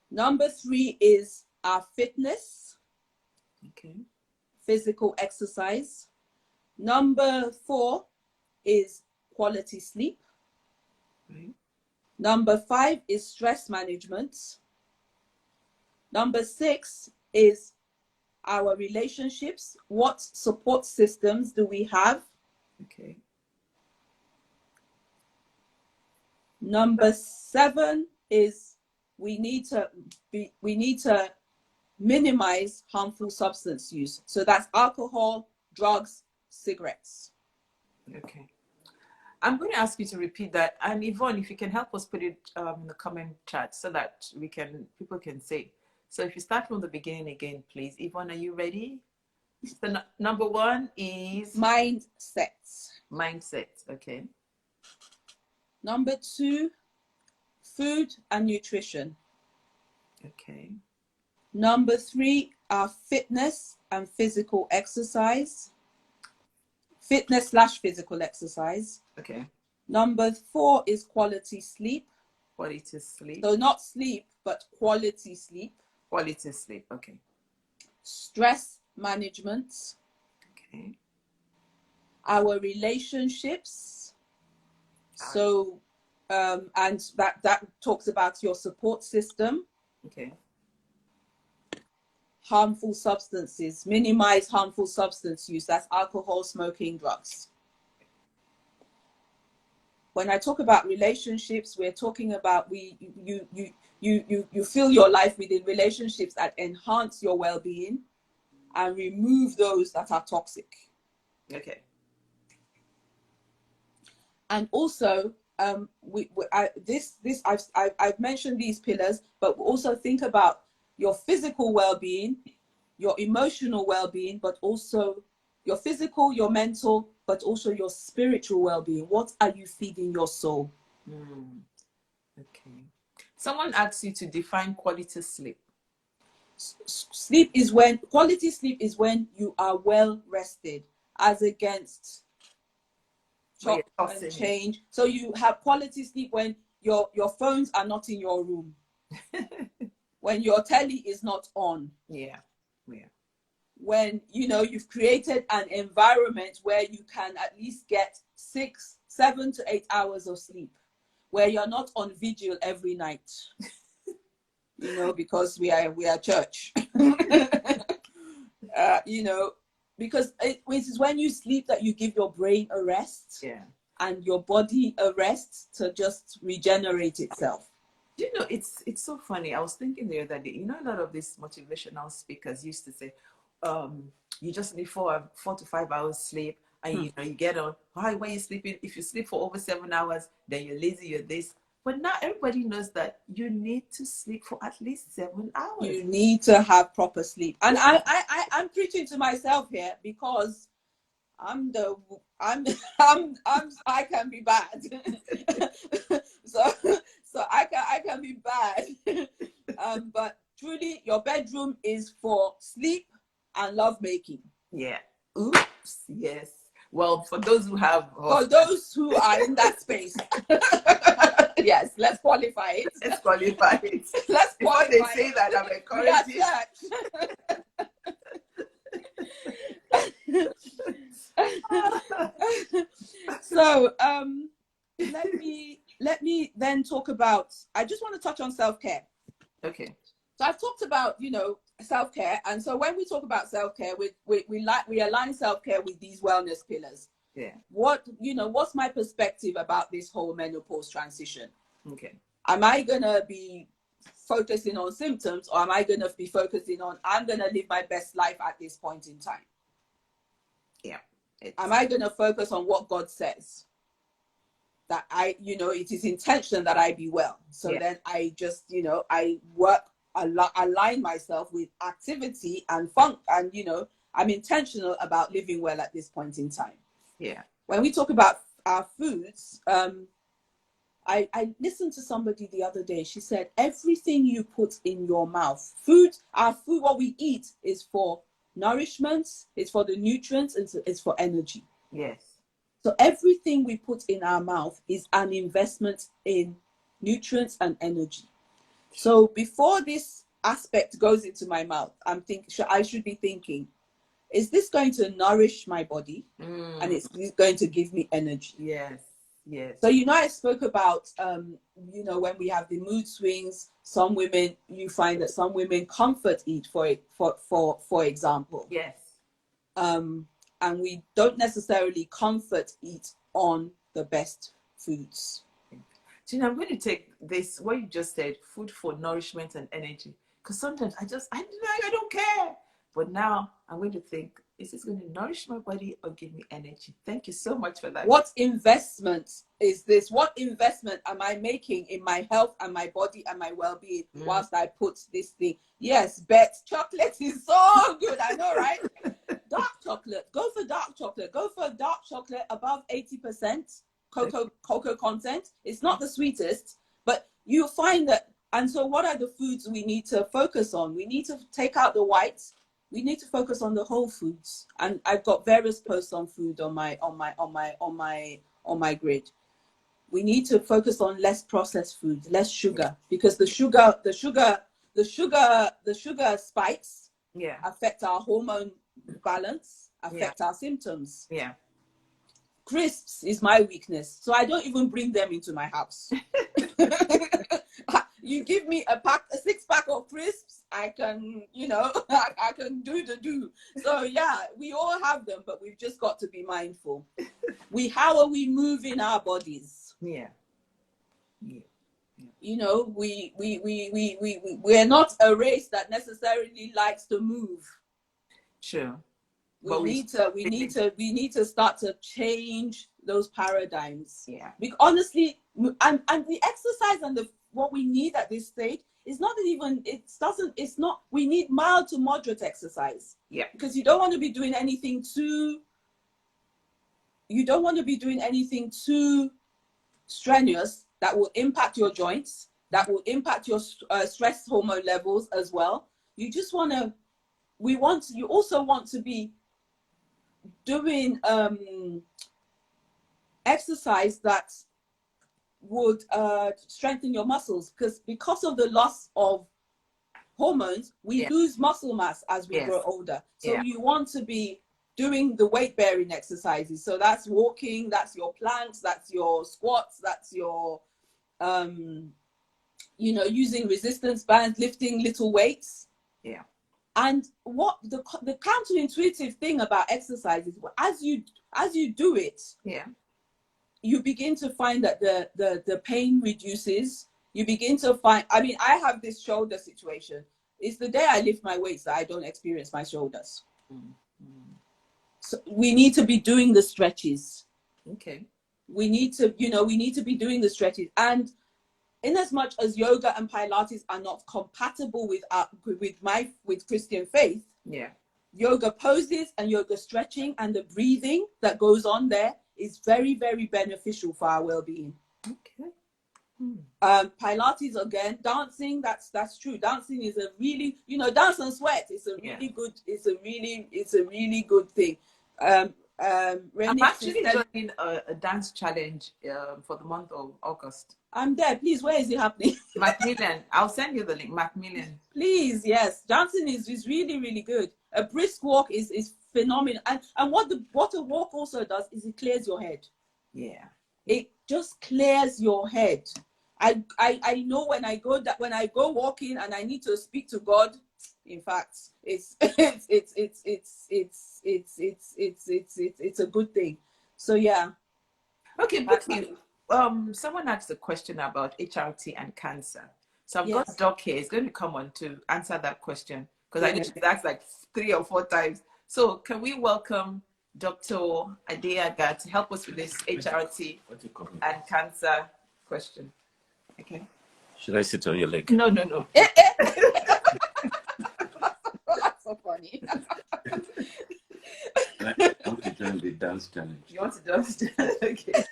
Number 3 is our fitness. Okay. Physical exercise. Number 4 is quality sleep. Right. Number 5 is stress management. Number 6 is our relationships. What support systems do we have? Okay. Number 7 is we need to minimize harmful substance use. So that's alcohol, drugs, cigarettes. Okay. I'm going to ask you to repeat that. And Yvonne, if you can help us put it in the comment chat so that people can say. So if you start from the beginning again, please. Yvonne, are you ready? So number 1 is? Mindset. Mindset, okay. Number 2, food and nutrition. Okay. Number 3 are fitness and physical exercise. Fitness/physical exercise. Okay. Number 4 is quality sleep. Quality sleep. So not sleep, but quality sleep. Quality sleep, okay. Stress management. Okay. Our relationships. So, and that talks about your support system. Okay. Harmful substances. Minimize harmful substance use. That's alcohol, smoking, drugs. When I talk about relationships, we're talking about you fill your life with relationships that enhance your well-being and remove those that are toxic. Okay. And also, I've mentioned these pillars, but also think about your physical well-being, your emotional well-being, but also your physical, your mental, but also your spiritual well-being. What are you feeding your soul? Okay. Someone asks you to define quality sleep. Sleep is when, quality sleep is when you are well rested, as against chop and change. So you have quality sleep when your phones are not in your room, when your telly is not on. Yeah. Yeah. When, you know, you've created an environment where you can at least get 6, 7 to 8 hours of sleep, where you're not on vigil every night, you know, because we are church. You know, because it is when you sleep that you give your brain a rest, yeah, and your body a rest to just regenerate itself. You know, it's so funny. I was thinking the other day, you know, a lot of these motivational speakers used to say, you just need 4 to 5 hours sleep, and you know, you get on, why you sleeping? If you sleep for over 7 hours, then you're lazy, you're this. But now everybody knows that you need to sleep for at least 7 hours. You need to have proper sleep. And I'm preaching to myself here, because I can be bad. so I can be bad. But truly, your bedroom is for sleep and lovemaking. Yeah. Oops. Yes. Well, for those who have, for those who are in that space. Yes, let's qualify it. Let's qualify it. Let's qualify. Before they say that, I'm encouraging. So let me then talk about, I just want to touch on self-care. Okay. So I've talked about, you know, self-care, and so when we talk about self-care, we align self-care with these wellness pillars. Yeah. What's my perspective about this whole menopause transition? Okay. Am I gonna be focusing on symptoms, or am I gonna be focusing on, I'm gonna live my best life at this point in time? Yeah. Am I gonna focus on what God says? That it is intention that I be well. So then I just, I work, align myself with activity and funk, and, I'm intentional about living well at this point in time. Yeah. When we talk about our foods, I listened to somebody the other day. She said, everything you put in your mouth, our food, what we eat, is for nourishment, it's for the nutrients, it's for energy. Yes. So everything we put in our mouth is an investment in nutrients and energy. So before this aspect goes into my mouth, I should be thinking, is this going to nourish my body? And it's going to give me energy? Yes. Yes. So, I spoke about, when we have the mood swings, you find that some women comfort eat, for example. Yes. And we don't necessarily comfort eat on the best foods. Gina, I'm going to take this, what you just said, food for nourishment and energy. Because sometimes I don't care. But now I'm going to think, is this going to nourish my body or give me energy? Thank you so much for that. What investment is this? What investment am I making in my health and my body and my well-being whilst I put this thing? Yes, bet chocolate is so good. I know, right? Dark chocolate. Go for dark chocolate. Go for dark chocolate above 80% cocoa content. It's not the sweetest, but you'll find that. And so what are the foods we need to focus on? We need to take out the whites. We need to focus on the whole foods. And I've got various posts on food on my grid. We need to focus on less processed food, less sugar, because the sugar spikes affect our hormone balance, affect our symptoms. Yeah. Crisps is my weakness, so I don't even bring them into my house. You give me a 6-pack of crisps, I can, I can do. So yeah, we all have them, but we've just got to be mindful. How are we moving our bodies? Yeah. We're not a race that necessarily likes to move. Sure. We need to start to change those paradigms. Yeah. Because honestly, and the exercise and what we need at this stage is we need mild to moderate exercise. Yeah. Because you don't want to be doing anything too strenuous that will impact your joints, that will impact your stress hormone levels as well. you just want to, you also want to be doing exercise that would strengthen your muscles, because of the loss of hormones, we lose muscle mass as we grow older. So you want to be doing the weight bearing exercises. So that's walking, that's your planks, that's your squats, that's your you know, using resistance bands, lifting little weights. Yeah. And what the counterintuitive thing about exercise is, as you do it, you begin to find that the pain reduces. You begin to find, I mean, I have this shoulder situation. It's the day I lift my weights that I don't experience my shoulders. So we need to be doing the stretches. Okay. We need to, you know, we need to be doing the stretches. And in as much as yoga and Pilates are not compatible with Christian faith, yoga poses and yoga stretching and the breathing that goes on there is very, very beneficial for our well-being. Okay. Pilates, again, dancing, that's true. Dancing is a really, you know, dance and sweat. It's a really good, it's a really good thing. I'm actually joining a dance challenge for the month of August. I'm there. Please, where is it happening? Macmillan. I'll send you the link. Macmillan. Please, yes. Dancing is really, really good. A brisk walk is phenomenal. And what a walk also does is it clears your head. Yeah. It just clears your head. I know when I go walking and I need to speak to God, in fact, it's a good thing. So yeah. Okay, Bukky, someone asked a question about HRT and cancer. So I've got Doc here. He's going to come on to answer that question, because I know she's asked like 3 or 4 times. So can we welcome Dr. Ayoade to help us with this HRT and cancer question? Okay. Should I sit on your leg? No. That's so funny. I want to join the dance challenge. You want to dance? Okay.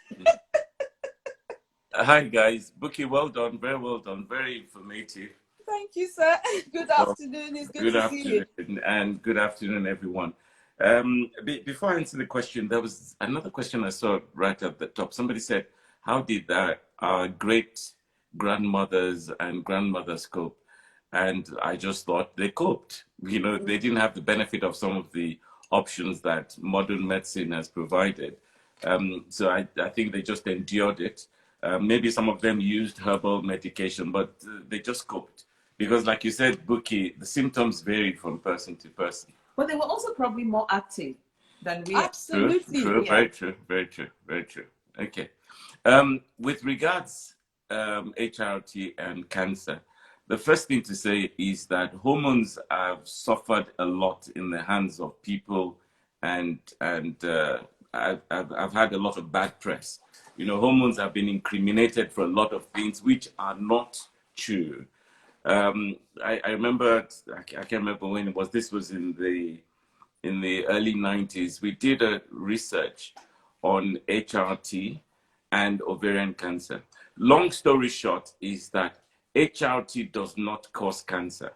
Hi guys, Bukky, well done, very well done, very informative. Thank you, sir. Good afternoon. It's good to see you. And good afternoon, everyone. Before I answer the question, there was another question I saw right at the top. Somebody said, how did our great grandmothers and grandmothers cope? And I just thought they coped. You know, they didn't have the benefit of some of the options that modern medicine has provided. So I think they just endured it. Maybe some of them used herbal medication, but they just coped. Because like you said, Bukky, the symptoms varied from person to person. But they were also probably more active than we are. Absolutely. True. Very true. Okay. With regards HRT and cancer, the first thing to say is that hormones have suffered a lot in the hands of people, and I've had a lot of bad press. You know, hormones have been incriminated for a lot of things which are not true. I remember, I can't remember when it was. This was in the early 90s. We did a research on HRT and ovarian cancer. Long story short is that HRT does not cause cancer.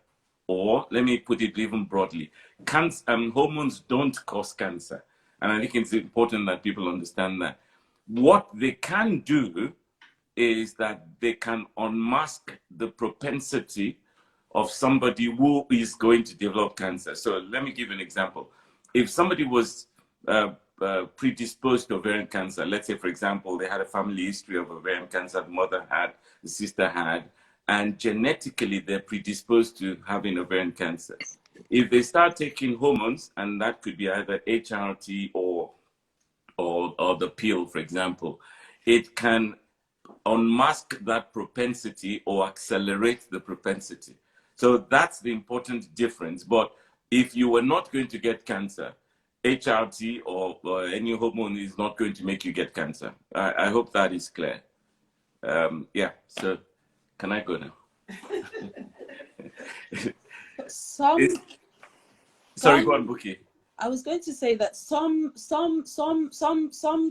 Or, let me put it even broadly, hormones don't cause cancer. And I think it's important that people understand that. What they can do is that they can unmask the propensity of somebody who is going to develop cancer. So let me give you an example. If somebody was predisposed to ovarian cancer, let's say, for example, they had a family history of ovarian cancer, the mother had, the sister had, and genetically they're predisposed to having ovarian cancer. If they start taking hormones, and that could be either HRT or the pill, for example, it can unmask that propensity or accelerate the propensity. So that's the important difference. But if you were not going to get cancer, HRT or any hormone is not going to make you get cancer. I hope that is clear. Yeah, so can I go now? Sorry, go on, Bukky. I was going to say that some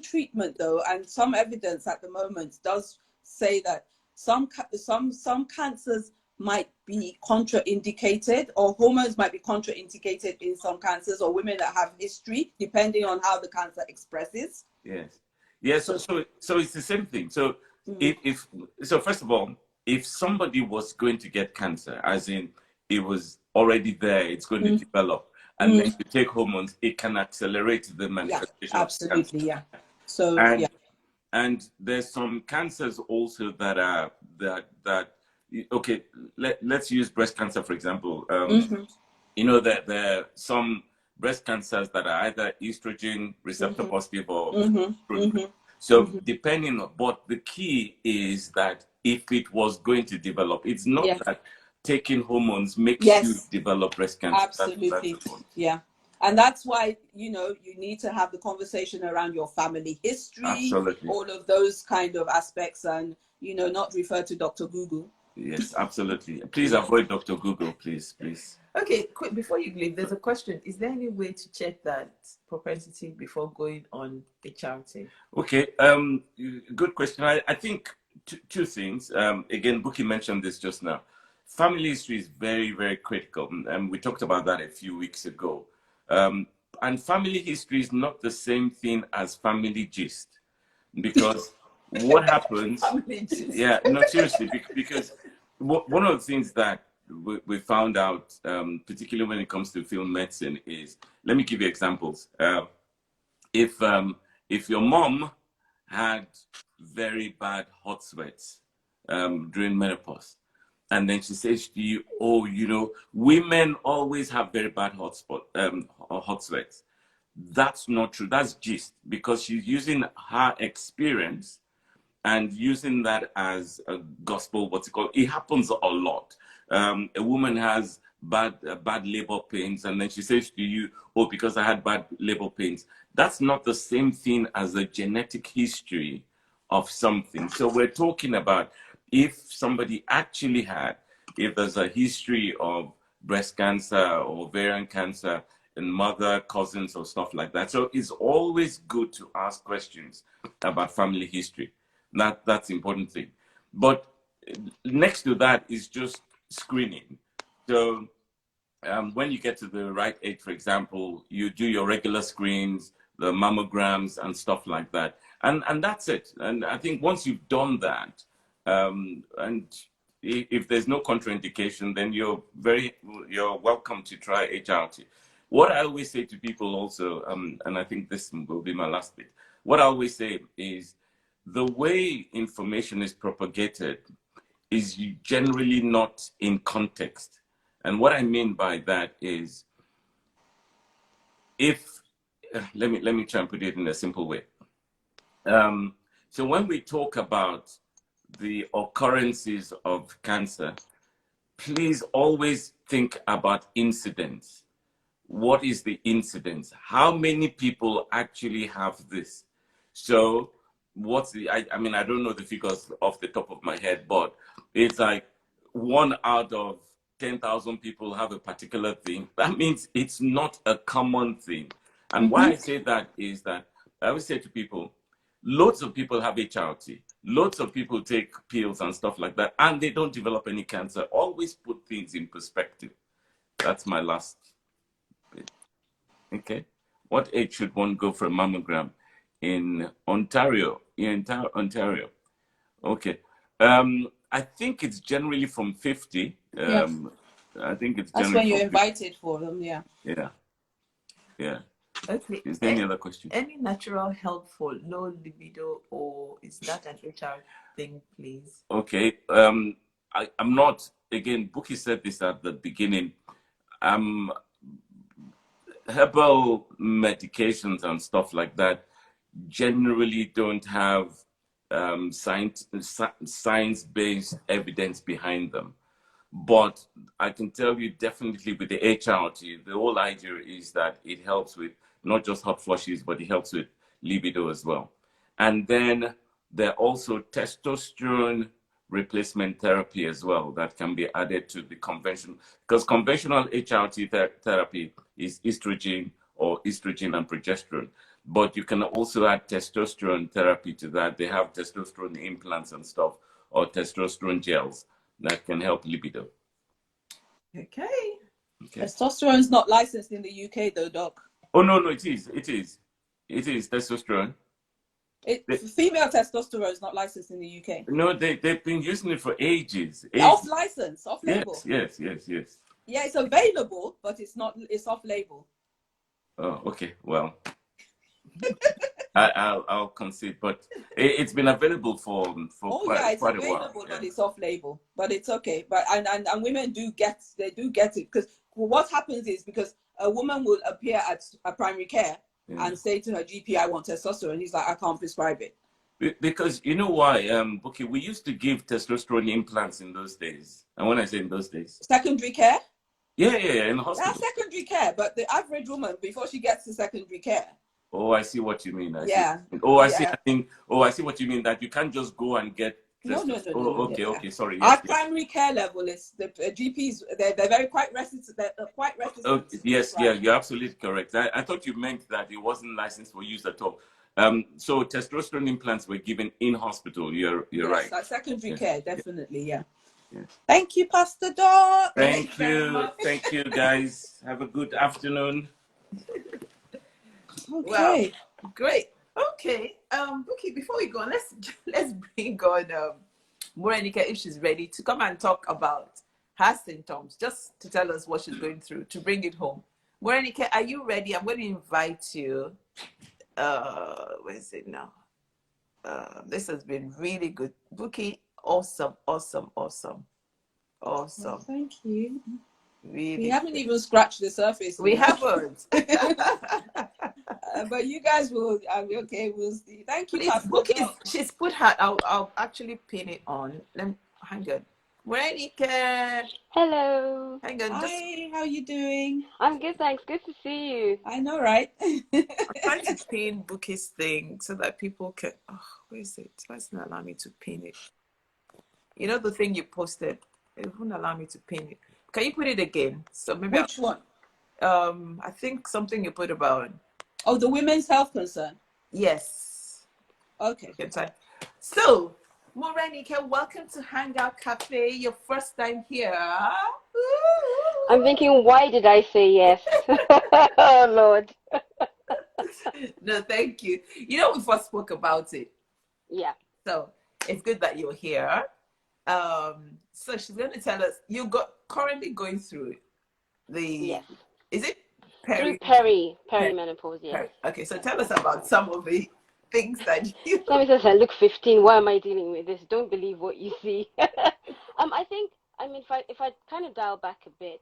treatment though, and some evidence at the moment does say that some cancers might be contraindicated, or hormones might be contraindicated in some cancers, or women that have history, depending on how the cancer expresses. Yes. Yes. So it's the same thing. So if so, first of all, if somebody was going to get cancer, as in it was already there, it's going to develop, and then you take hormones, it can accelerate the manifestation of cancer. Absolutely, yeah. So and there's some cancers also that are that okay, let's use breast cancer for example. You know that there are some breast cancers that are either estrogen receptor positive or so depending on, but the key is that if it was going to develop, it's not that taking hormones makes you develop breast cancer. Absolutely. Yeah. And that's why, you know, you need to have the conversation around your family history, all of those kind of aspects, and, you know, not refer to Dr. Google. Yes, absolutely. Please avoid Dr. Google, please. Okay, quick, before you leave, there's a question. Is there any way to check that propensity before going on HRT? Okay, good question. I think two things. Again, Bukky mentioned this just now. Family history is very, very critical. And we talked about that a few weeks ago. And family history is not the same thing as family gist. Because what happens... Yeah, no, seriously, because one of the things that we found out, particularly when it comes to field medicine, is, let me give you examples. If your mom had very bad hot sweats during menopause, and then she says to you, oh, you know, women always have very bad hot sweats. That's not true. That's gist, because she's using her experience and using that as a gospel, what's it called? It happens a lot. A woman has bad labor pains, and then she says to you, oh, because I had bad labor pains. That's not the same thing as a genetic history of something. So we're talking about if somebody actually had, if there's a history of breast cancer or ovarian cancer in mother, cousins, or stuff like that. So it's always good to ask questions about family history. That's the important thing. But next to that is just screening. So when you get to the right age, for example, you do your regular screens, the mammograms and stuff like that. And that's it. And I think once you've done that, and if there's no contraindication, then you're welcome to try HRT. What I always say to people also, and I think this will be my last bit, what I always say is the way information is propagated is generally not in context. And what I mean by that is, if, let me try and put it in a simple way. So when we talk about the occurrences of cancer, please always think about incidence. What is the incidence? How many people actually have this? So what's the, I mean, I don't know the figures off the top of my head, but it's like 1 out of 10,000 people have a particular thing. That means it's not a common thing. And why I say that is that I always say to people, loads of people have HRT. Loads of people take pills and stuff like that, and they don't develop any cancer. Always put things in perspective. That's my last bit. Okay. What age should one go for a mammogram in Ontario? In Ontario. Okay. I think it's generally from 50. I think it's that's when you're invited for them. Yeah. Okay. Is there any other question? Any natural helpful, low libido, or is that an HR thing, please? Okay. I'm not, again, Bukky said this at the beginning. Herbal medications and stuff like that generally don't have science-based evidence behind them. But I can tell you definitely with the HRT, the whole idea is that it helps with not just hot flushes, but it helps with libido as well. And then there are also testosterone replacement therapy as well that can be added to the conventional, because conventional HRT therapy is estrogen or estrogen and progesterone. But you can also add testosterone therapy to that. They have testosterone implants and stuff, or testosterone gels that can help libido. Okay. Okay. Testosterone is not licensed in the UK though, Doc. Oh no, it is testosterone. Female testosterone is not licensed in the UK. No, they've been using it for ages. Off license, off label. Yes. Yeah, it's available, but it's not. It's off label. Oh, okay. Well, I'll concede, but it's been available for quite a while. It's available, but it's off label. But it's okay. But and women do get it, because what happens is, because a woman will appear at a primary care and say to her GP, "I want testosterone." He's like, "I can't prescribe it." Because you know why, Bukky, we used to give testosterone implants in those days. And when I say in those days, secondary care. Yeah, in the hospital. That's secondary care, but the average woman, before she gets to secondary care. Oh, I see what you mean. I see what you mean, that you can't just go and get. No. Okay, sorry. At primary care level, it's the GPs. They're quite reticent. They're quite reticent. Oh, yes, you're absolutely correct. I thought you meant that it wasn't licensed for use at all. So testosterone implants were given in hospital. You're right. Like secondary care, definitely, yeah. Yes. Thank you, Pastor Doc. Thank you, guys. Have a good afternoon. Okay. Well, great. Okay. Bukky, before we go, let's bring on Morenike, if she's ready, to come and talk about her symptoms, just to tell us what she's going through, to bring it home. Morenike, are you ready? I'm going to invite you. Where is it now? This has been really good. Bukky, awesome. Well, thank you. Really, we haven't even scratched the surface. We haven't. But you guys will. Okay, we'll see. Thank you, Pastor Bukky. She's put her. I'll actually pin it on. Hang on. Morenike. Hello. Hang on. Hi, how you doing? I'm good, thanks. Good to see you. I know, right? I'm trying to pin Bukky's thing so that people can. Oh, where is it? Why doesn't allow me to pin it? You know the thing you posted. It won't allow me to pin it. Can you put it again? So maybe Which one? I think something you put about. Oh, the women's health concern. Yes. Okay. So, Morenike, welcome to Hangout Café. Your first time here. I'm thinking, why did I say yes? Oh, Lord. No, thank you. You know, we first spoke about it. Yeah. So, it's good that you're here. So she's going to tell us, currently going through is it perimenopause, yes. Okay, so tell us about some of the things that you... Somebody says, I look 15, why am I dealing with this? Don't believe what you see. If I kind of dial back a bit,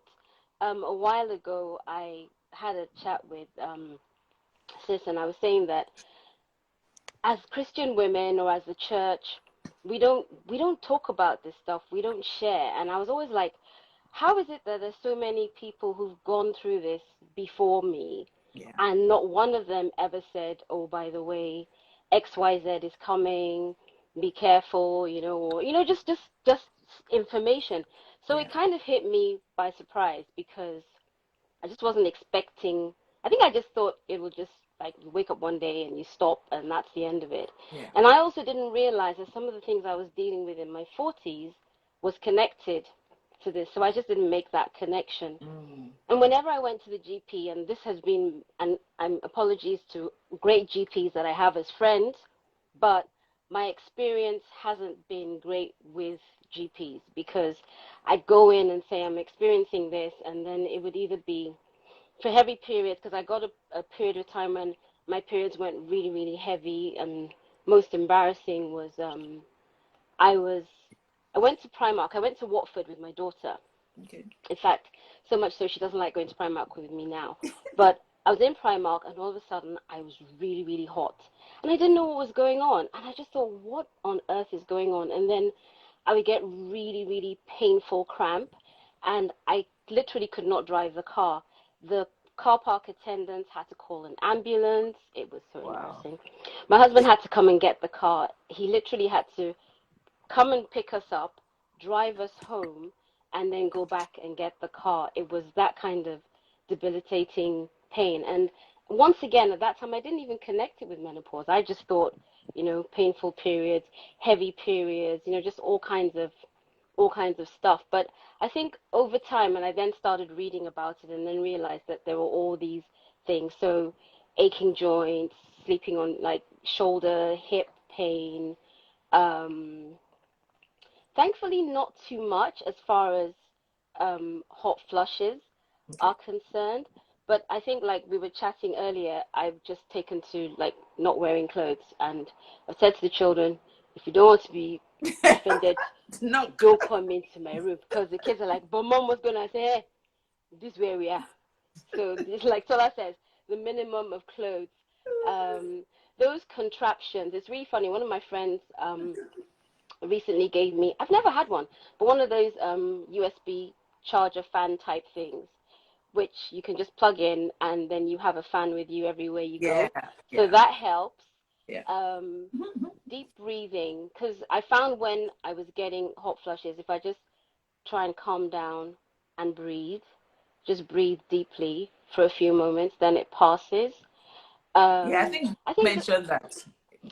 a while ago, I had a chat with Sis, and I was saying that as Christian women or as the church, we don't talk about this stuff. We don't share. And I was always like, how is it that there's so many people who've gone through this before me, and not one of them ever said, oh, by the way, XYZ is coming, be careful, or just information. So it kind of hit me by surprise, because I just wasn't expecting. I think I just thought it would just, like, you wake up one day and you stop and that's the end of it. Yeah. And I also didn't realize that some of the things I was dealing with in my 40s was connected to this. So I just didn't make that connection. And whenever I went to the GP, and this has been, and I'm apologies to great GPs that I have as friends, but my experience hasn't been great with GPs, because I'd go in and say I'm experiencing this, and then it would either be for heavy periods, because I got a period of time when my periods went really, really heavy, and most embarrassing was I went to Primark. I went to Watford with my daughter. Okay. In fact, so much so she doesn't like going to Primark with me now. But I was in Primark, and all of a sudden I was really, really hot, and I didn't know what was going on, and I just thought, what on earth is going on? And then I would get really, really painful cramp, and I literally could not drive the car. The car park attendants had to call an ambulance. It was so embarrassing. My husband had to come and get the car. He literally had to come and pick us up, drive us home, and then go back and get the car. It was that kind of debilitating pain. And once again, at that time, I didn't even connect it with menopause. I just thought, painful periods, heavy periods, just all kinds of all kinds of stuff. But I think over time, and I then started reading about it and then realized that there were all these things. So aching joints, sleeping on like shoulder, hip pain. Thankfully, not too much as far as hot flushes are concerned. But I think, like we were chatting earlier, I've just taken to like not wearing clothes, and I've said to the children, if you don't want to be offended, No. don't come into my room, because the kids are like, but mom was gonna say, hey, this is where we are. So it's like Tola says, the minimum of clothes. Those contraptions, it's really funny. One of my friends recently gave me, I've never had one, but one of those USB charger fan type things, which you can just plug in and then you have a fan with you everywhere you go. So that helps. Deep breathing, because I found when I was getting hot flushes, if I just try and calm down and breathe, just breathe deeply for a few moments, then it passes. I think you mentioned that.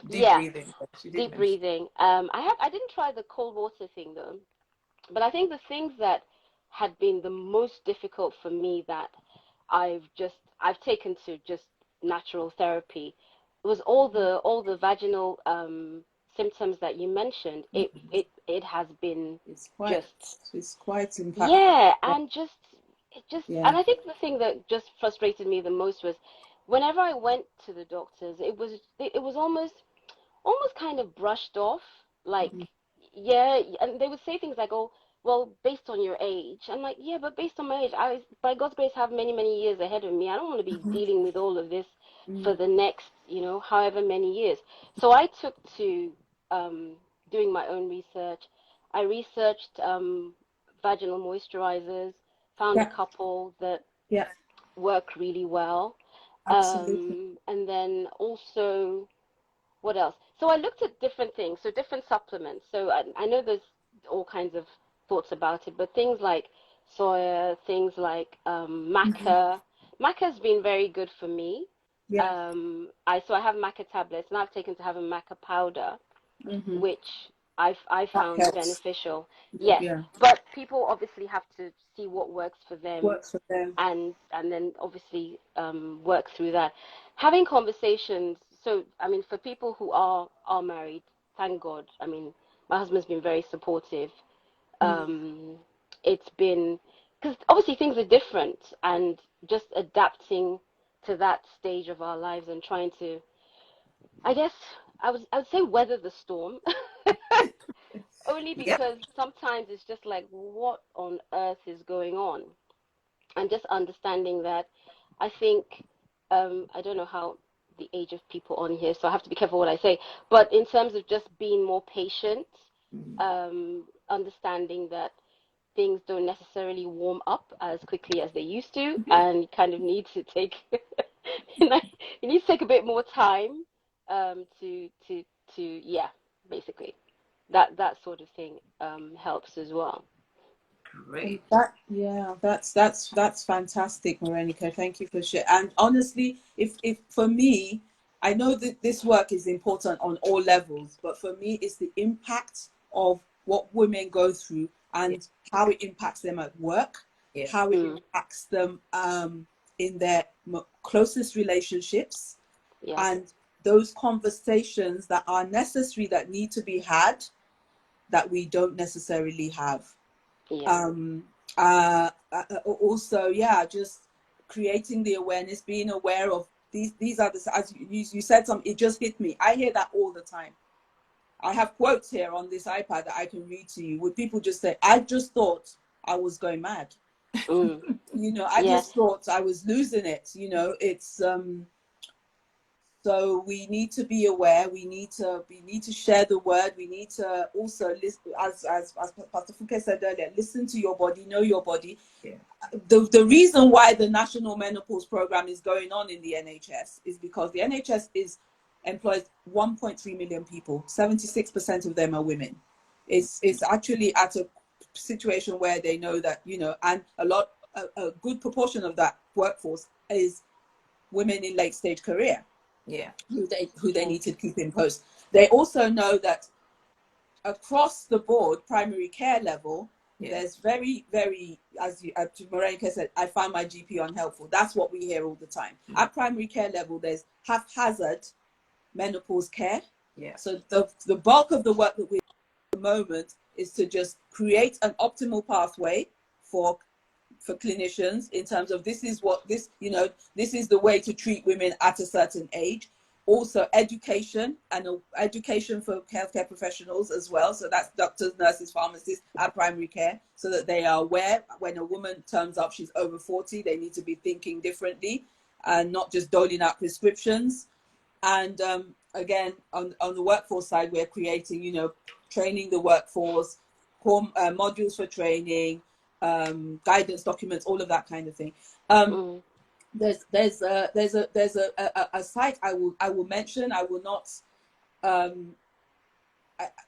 Deep breathing. Deep breathing. I didn't try the cold water thing though, but I think the things that had been the most difficult for me that I've taken to just natural therapy was all the vaginal symptoms that you mentioned. It has been it's quite impactful. And and I think the thing that just frustrated me the most was whenever I went to the doctors, it was almost kind of brushed off, like and they would say things like, oh, well, based on your age. I'm like, yeah, but based on my age, I, by God's grace, have many, many years ahead of me. I don't want to be dealing with all of this for the next, however many years. So I took to doing my own research. I researched vaginal moisturizers, found a couple that work really well. Absolutely. And then also, what else? So I looked at different things, so different supplements. So I know there's all kinds of thoughts about it, but things like soya, things like maca. Maca's been very good for me. So I have maca tablets, and I've taken to having maca powder, which I found beneficial. Yes, but people obviously have to see what works for them, and then obviously work through that. Having conversations. So I mean, for people who are married, thank God. I mean, my husband's been very supportive. It's been, because obviously things are different, and just adapting to that stage of our lives and trying to, I guess I would say, weather the storm. Only because sometimes it's just like, what on earth is going on? And just understanding that, I think, I don't know how the age of people on here, so I have to be careful what I say, but in terms of just being more patient, understanding that things don't necessarily warm up as quickly as they used to, and you kind of need to take you need to take a bit more time to basically that sort of thing helps as well. Great. That's fantastic, Morenica. Thank you for sharing. And honestly, if for me, I know that this work is important on all levels, but for me, it's the impact of what women go through and how it impacts them at work, how it impacts them in their closest relationships, and those conversations that are necessary, that need to be had, that we don't necessarily have. Also, just creating the awareness, being aware of these are the, as you said, it just hit me. I hear that all the time. I have quotes here on this iPad that I can read to you, where people just say, I just thought I was going mad. I just thought I was losing it. It's so we need to be aware. We need to share the word. We need to also listen, as Pastor Fuke said earlier, listen to your body, know your body. The reason why the National Menopause program is going on in the NHS is because the NHS employs 1.3 million people. 76% of them are women. It's actually at a situation where they know that, and a good proportion of that workforce is women in late stage career. Who they need to keep in post. They also know that across the board, primary care level, there's very, very, as Marenka said, I found my GP unhelpful. That's what we hear all the time. At primary care level, there's haphazard menopause care. Yeah. So the bulk of the work that we do at the moment is to just create an optimal pathway for clinicians in terms of this is the way to treat women at a certain age. Also education and education for healthcare professionals as well. So that's doctors, nurses, pharmacists at primary care, so that they are aware when a woman turns up, she's over 40, they need to be thinking differently and not just doling out prescriptions. And again, on the workforce side, we're creating, training the workforce, modules for training, guidance documents, all of that kind of thing. There's a site I will mention. I will not.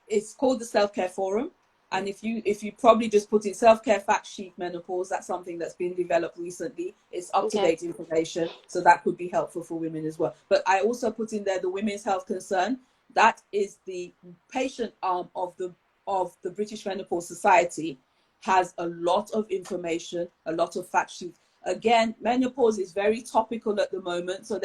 It's called the Self-Care Forum, and if you probably just put in self-care fact sheet menopause, that's something that's been developed recently. It's up-to-date information, so that could be helpful for women as well. But I also put in there the Women's Health Concern. That is the patient arm of the British Menopause Society. Has a lot of information, a lot of fact sheets. Again, menopause is very topical at the moment, so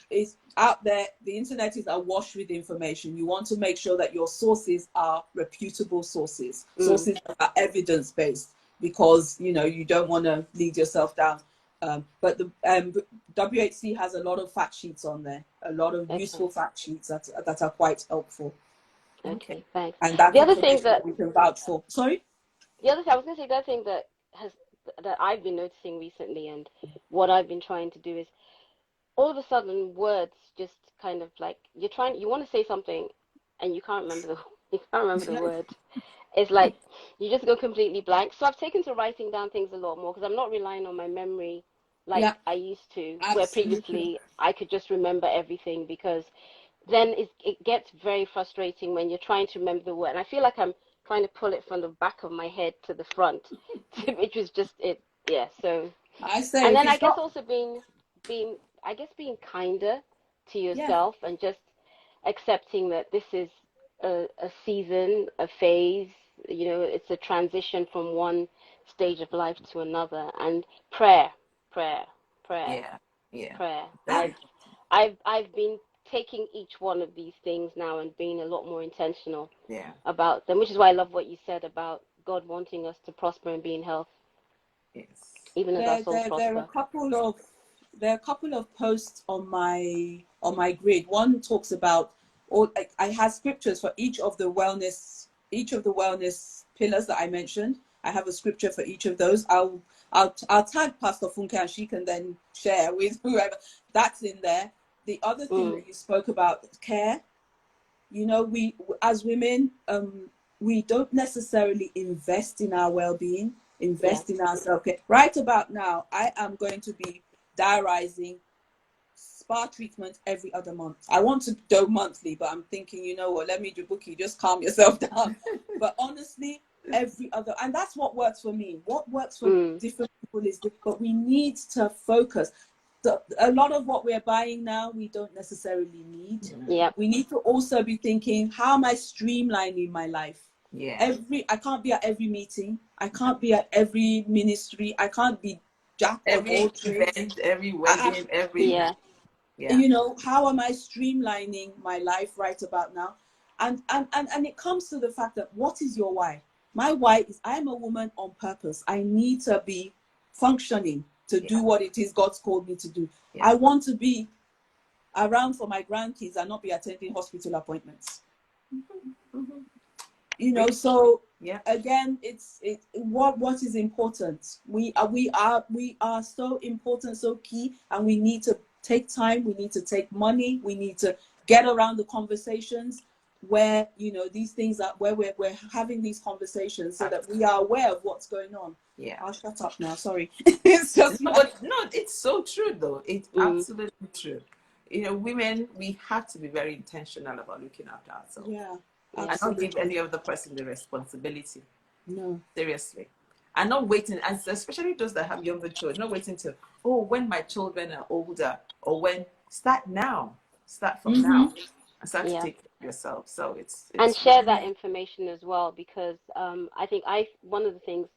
it's out there. The internet is awash with information. You want to make sure that your sources are reputable sources, sources that are evidence-based, because you don't want to lead yourself down. But the WHC has a lot of fact sheets on there, a lot of useful fact sheets that are quite helpful. Okay, thanks. And that's the other thing that we can vouch for. Sorry. The other thing I was going to say, the other thing that I've been noticing recently, and what I've been trying to do is, all of a sudden words just kind of like you want to say something, and you can't remember the word. It's like you just go completely blank. So I've taken to writing down things a lot more, because I'm not relying on my memory like I used to, where previously I could just remember everything, because then it gets very frustrating when you're trying to remember the word. And I feel like I'm trying to pull it from the back of my head to the front, which was just it. Yeah. So I say, and then I guess also being kinder to yourself, and just accepting that this is a season, a phase. It's a transition from one stage of life to another, and prayer. Yeah. Prayer. I've been taking each one of these things now and being a lot more intentional about them, which is why I love what you said about God wanting us to prosper and be in health. Yes. Even as our souls prosper. There are a couple of posts on my grid. One talks about I have scriptures for each of the wellness pillars that I mentioned. I have a scripture for each of those. I'll tag Pastor Funke, and she can then share with whoever. That's in there. The other thing that you spoke about, care. We as women, we don't necessarily invest in our well-being, in our self-care. Right about now, I am going to be diarising spa treatment every other month. I want to do monthly, but I'm thinking, let me do Bukky, just calm yourself down. But honestly, every other, and that's what works for me. What works for different people is different, but we need to focus. A lot of what we're buying now, we don't necessarily need. We need to also be thinking, how am I streamlining my life? I can't be at every meeting. I can't be at every ministry. I can't be jack of all trades. Event, every wedding, how am I streamlining my life right about now? And it comes to the fact that, what is your why? My why is, I am a woman on purpose. I need to be functioning to do what it is God's called me to do. I want to be around for my grandkids and not be attending hospital appointments. So again, it's what is important. We are so important, so key, and we need to take time. We need to take money. We need to get around the conversations where these things are, where we're having these conversations, so that we are aware of what's going on. I'll shut up now, sorry. It's just it's so true though. It's absolutely true. Women, we have to be very intentional about looking after ourselves. And not give any other person the responsibility. No, seriously. And not waiting, and especially those that have younger children, not waiting till when my children are older, or start now, start from now, and start to take care yourself. So it's And share really, that information as well, because I think one of the things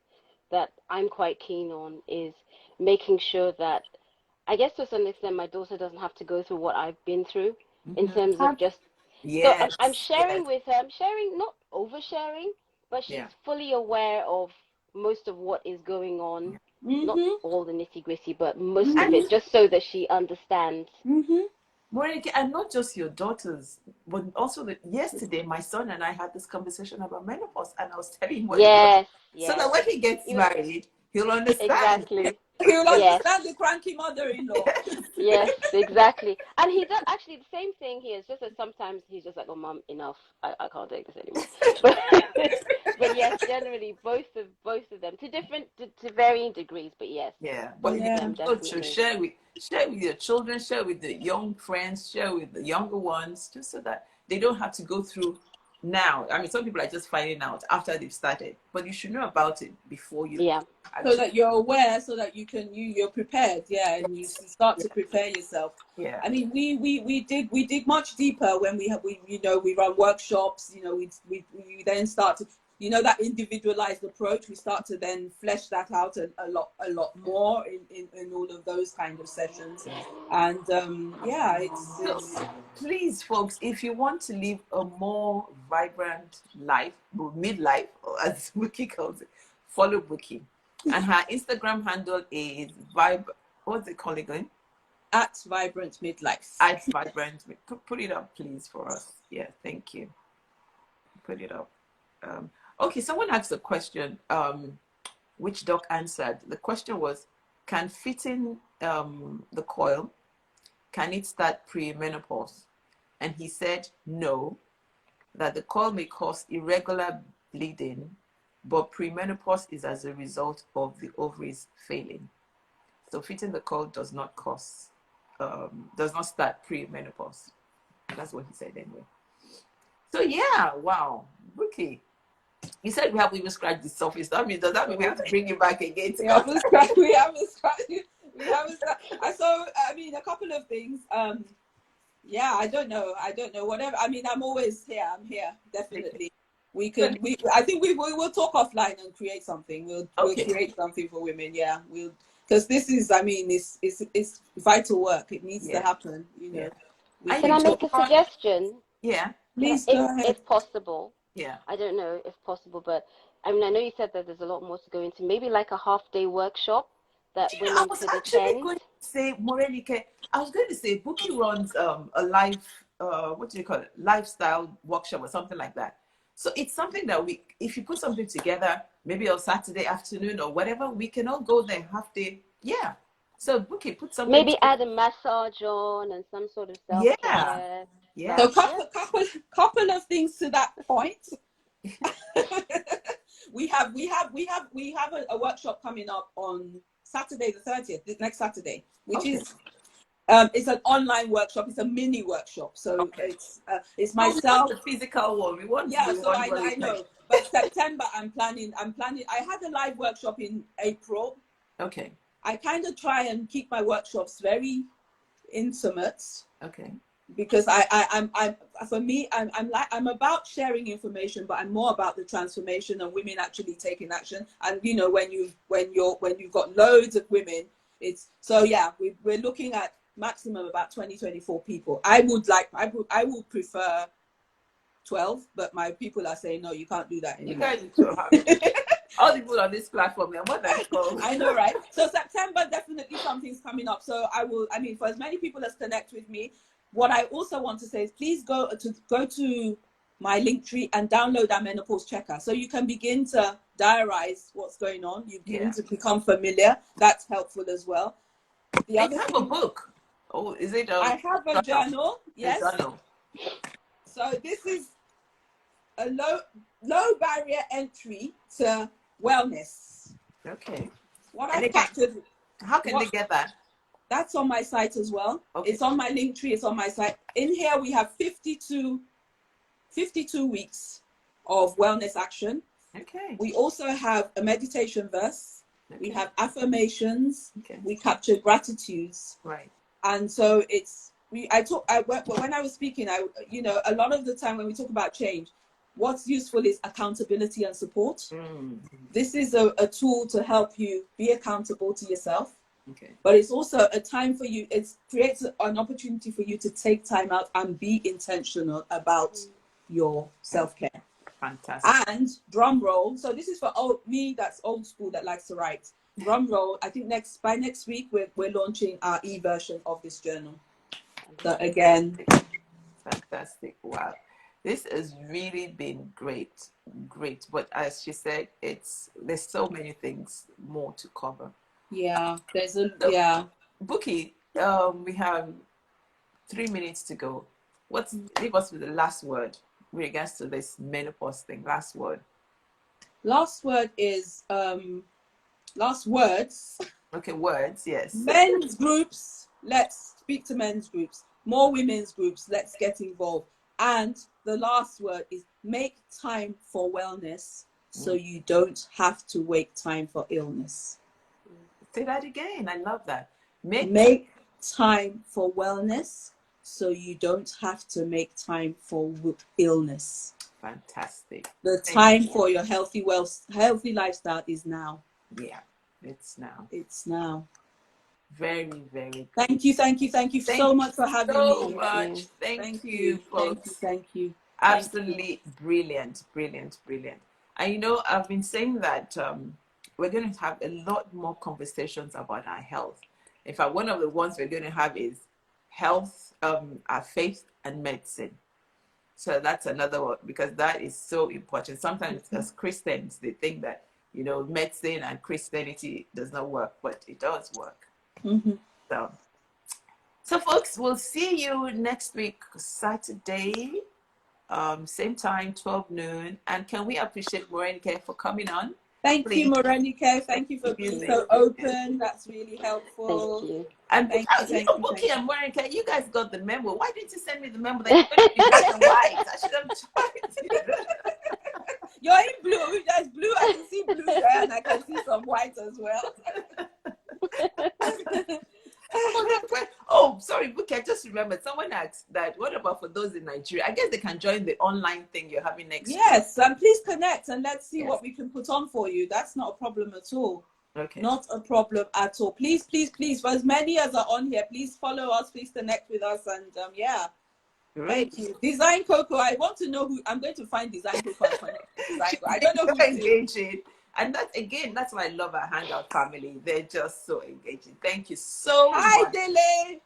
that I'm quite keen on is making sure that, I guess to a certain extent, my daughter doesn't have to go through what I've been through in terms of just. So yes, I'm sharing yes, with her. I'm sharing, not oversharing, but she's yeah. fully aware of most of what is going on. Not Mm-hmm. all the nitty gritty, but most of And it, just so that she understands. Mm-hmm. Monica, and not just your daughters, but also yesterday my son and I had this conversation about menopause, and I was telling him what it was, Yes, so yes. that when he gets You, married, he'll understand. exactly. You'll Yes. understand the cranky mother-in-law. Yes, exactly. And he does actually the same thing here. It's just that sometimes he's just like, "Oh, mom, enough. I can't take this anymore." But but yes, generally both of them to varying degrees. But yes, Yeah, but both of you Yeah. them know, to definitely. share with your children, share with the young friends, share with the younger ones, just so that they don't have to go through now. I mean, some people are just finding out after they've started, but you should know about it before you Yeah. So actually. that you're aware, so that you're prepared, yeah, and you start Yeah, to prepare yourself. yeah, I mean, we dig much deeper when we run workshops. We then start to, that individualized approach. We start to then flesh that out a lot more in all of those kind of sessions, and yeah, so please, folks, if you want to live a more vibrant life, or midlife, or as Bukky calls it, follow Bukky. And her Instagram handle is what's it called again? at Vibrant Midlife. At Vibrant. Put it up, please, for us. Yeah, thank you. Put it up. Okay, someone asked a question, which Doc answered. The question was, can fitting the coil, can it start pre-menopause? And he said no, that the coil may cause irregular bleeding, but premenopause is as a result of the ovaries failing. So fitting the coil does not start pre-menopause. That's what he said anyway. So yeah, wow, Bukky. You said we haven't even scratched the surface. Does that mean we have to bring you back again to We come? haven't scratched. We haven't scratched. We haven't scratched. So I mean, a couple of things. Yeah, I don't know. Whatever. I mean, I'm always here. I'm here. Definitely. I think we will talk offline and create something. We'll create something for women. Yeah. Because this is. I mean, it's vital work. It needs to happen. Yeah. Can I make a suggestion? Yeah. Please go ahead. If possible. Yeah. I don't know if possible, but I mean, I know you said that there's a lot more to go into. Maybe like a half-day workshop that women could attend. Going to say, Morenike, I was going to say, Bukky runs a live, what do you call it, lifestyle workshop or something like that. So it's something that if you put something together, maybe on Saturday afternoon or whatever, we can all go there half day. Yeah. So Bukky, put something Maybe together. add a massage on and some sort of self-care. Yeah. So couple of things to that point. we have a workshop coming up on Saturday the 30th, next Saturday, which is it's an online workshop. It's a mini workshop, so it's myself. The physical one. We want so I know. But September, I'm planning. I had a live workshop in April. Okay. I kind of try and keep my workshops very intimate. Okay. Because I'm about sharing information, but I'm more about the transformation and women actually taking action. And when you've got loads of women, we're looking at maximum about 20-24 people. I would prefer 12, but my people are saying no, you can't do that anymore. You can't do 12. All the people on this platform, they're more than 12. I know, right? So September, definitely something's coming up. So for as many people as connect with me, what I also want to say is please go to my Linktree and download our menopause checker, so you can begin to diarize what's going on. You begin to become familiar. That's helpful as well. You have a book. Oh, is it? I have a journal. Yes. A journal. So this is a low barrier entry to wellness. Okay. What I captured. How can they get that? That's on my site as well. Okay. It's on my Linktree. It's on my site. In here, we have 52 weeks of wellness action. Okay. We also have a meditation verse. Okay. We have affirmations. Okay. We capture gratitudes. Right. And so when I was speaking, a lot of the time when we talk about change, what's useful is accountability and support. This is a tool to help you be accountable to yourself. Okay. But it's also a time for you. It creates an opportunity for you to take time out and be intentional about your self-care. Fantastic. And drum roll. So this is for me, that's old school, that likes to write. Drum roll. I think by next week we're launching our e-version of this journal. So again, fantastic. Wow, this has really been great. But as she said, there's so many things more to cover. Yeah, Bukky, we have 3 minutes to go. Leave us with the last word with regards to this menopause thing. Last word. Last word is last words. Okay, words, yes. Men's groups, let's speak to men's groups. More women's groups, let's get involved. And the last word is make time for wellness so you don't have to wait time for illness. Say that again. I love that. Make time for wellness so you don't have to make time for illness. Fantastic. The time for your healthy lifestyle is now. Yeah, it's now. It's now. Very, very good. Thank you so much for having me. So much. Thank you, folks. Thank you. Absolutely brilliant. And I've been saying that we're going to have a lot more conversations about our health. In fact, one of the ones we're going to have is health, our faith and medicine. So that's another one, because that is so important. Sometimes as Christians, they think that, medicine and Christianity does not work, but it does work. So folks, we'll see you next week, Saturday, same time, 12 noon. And can we appreciate Morenike for coming on? Thank you, Morenike. Thank you for being so open. That's really helpful. Thank you. And Bukky and Morenike, you guys got the memo. Why didn't you send me the memo that you're going to be black and white? I should have tried. You're in blue. There's blue. I can see blue there, and I can see some white as well. Oh, sorry, Bukky, I just remembered someone asked that what about for those in Nigeria? I guess they can join the online thing you're having next week. Yes, and please connect and let's see what we can put on for you. That's not a problem at all. Okay. Not a problem at all. Please, for as many as are on here, please follow us, please connect with us, and Great. Thank you. Design Coco, I want to know who. I'm going to find Design Coco and connect to Design Coco. I don't know who engaging. And that's why I love our Hangout family. They're just so engaging. Thank you so much. Hi, Dele.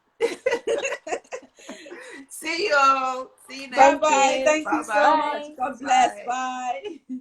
See you all. See you next week. Bye-bye. Thank you so much. God bless. Bye. Bye.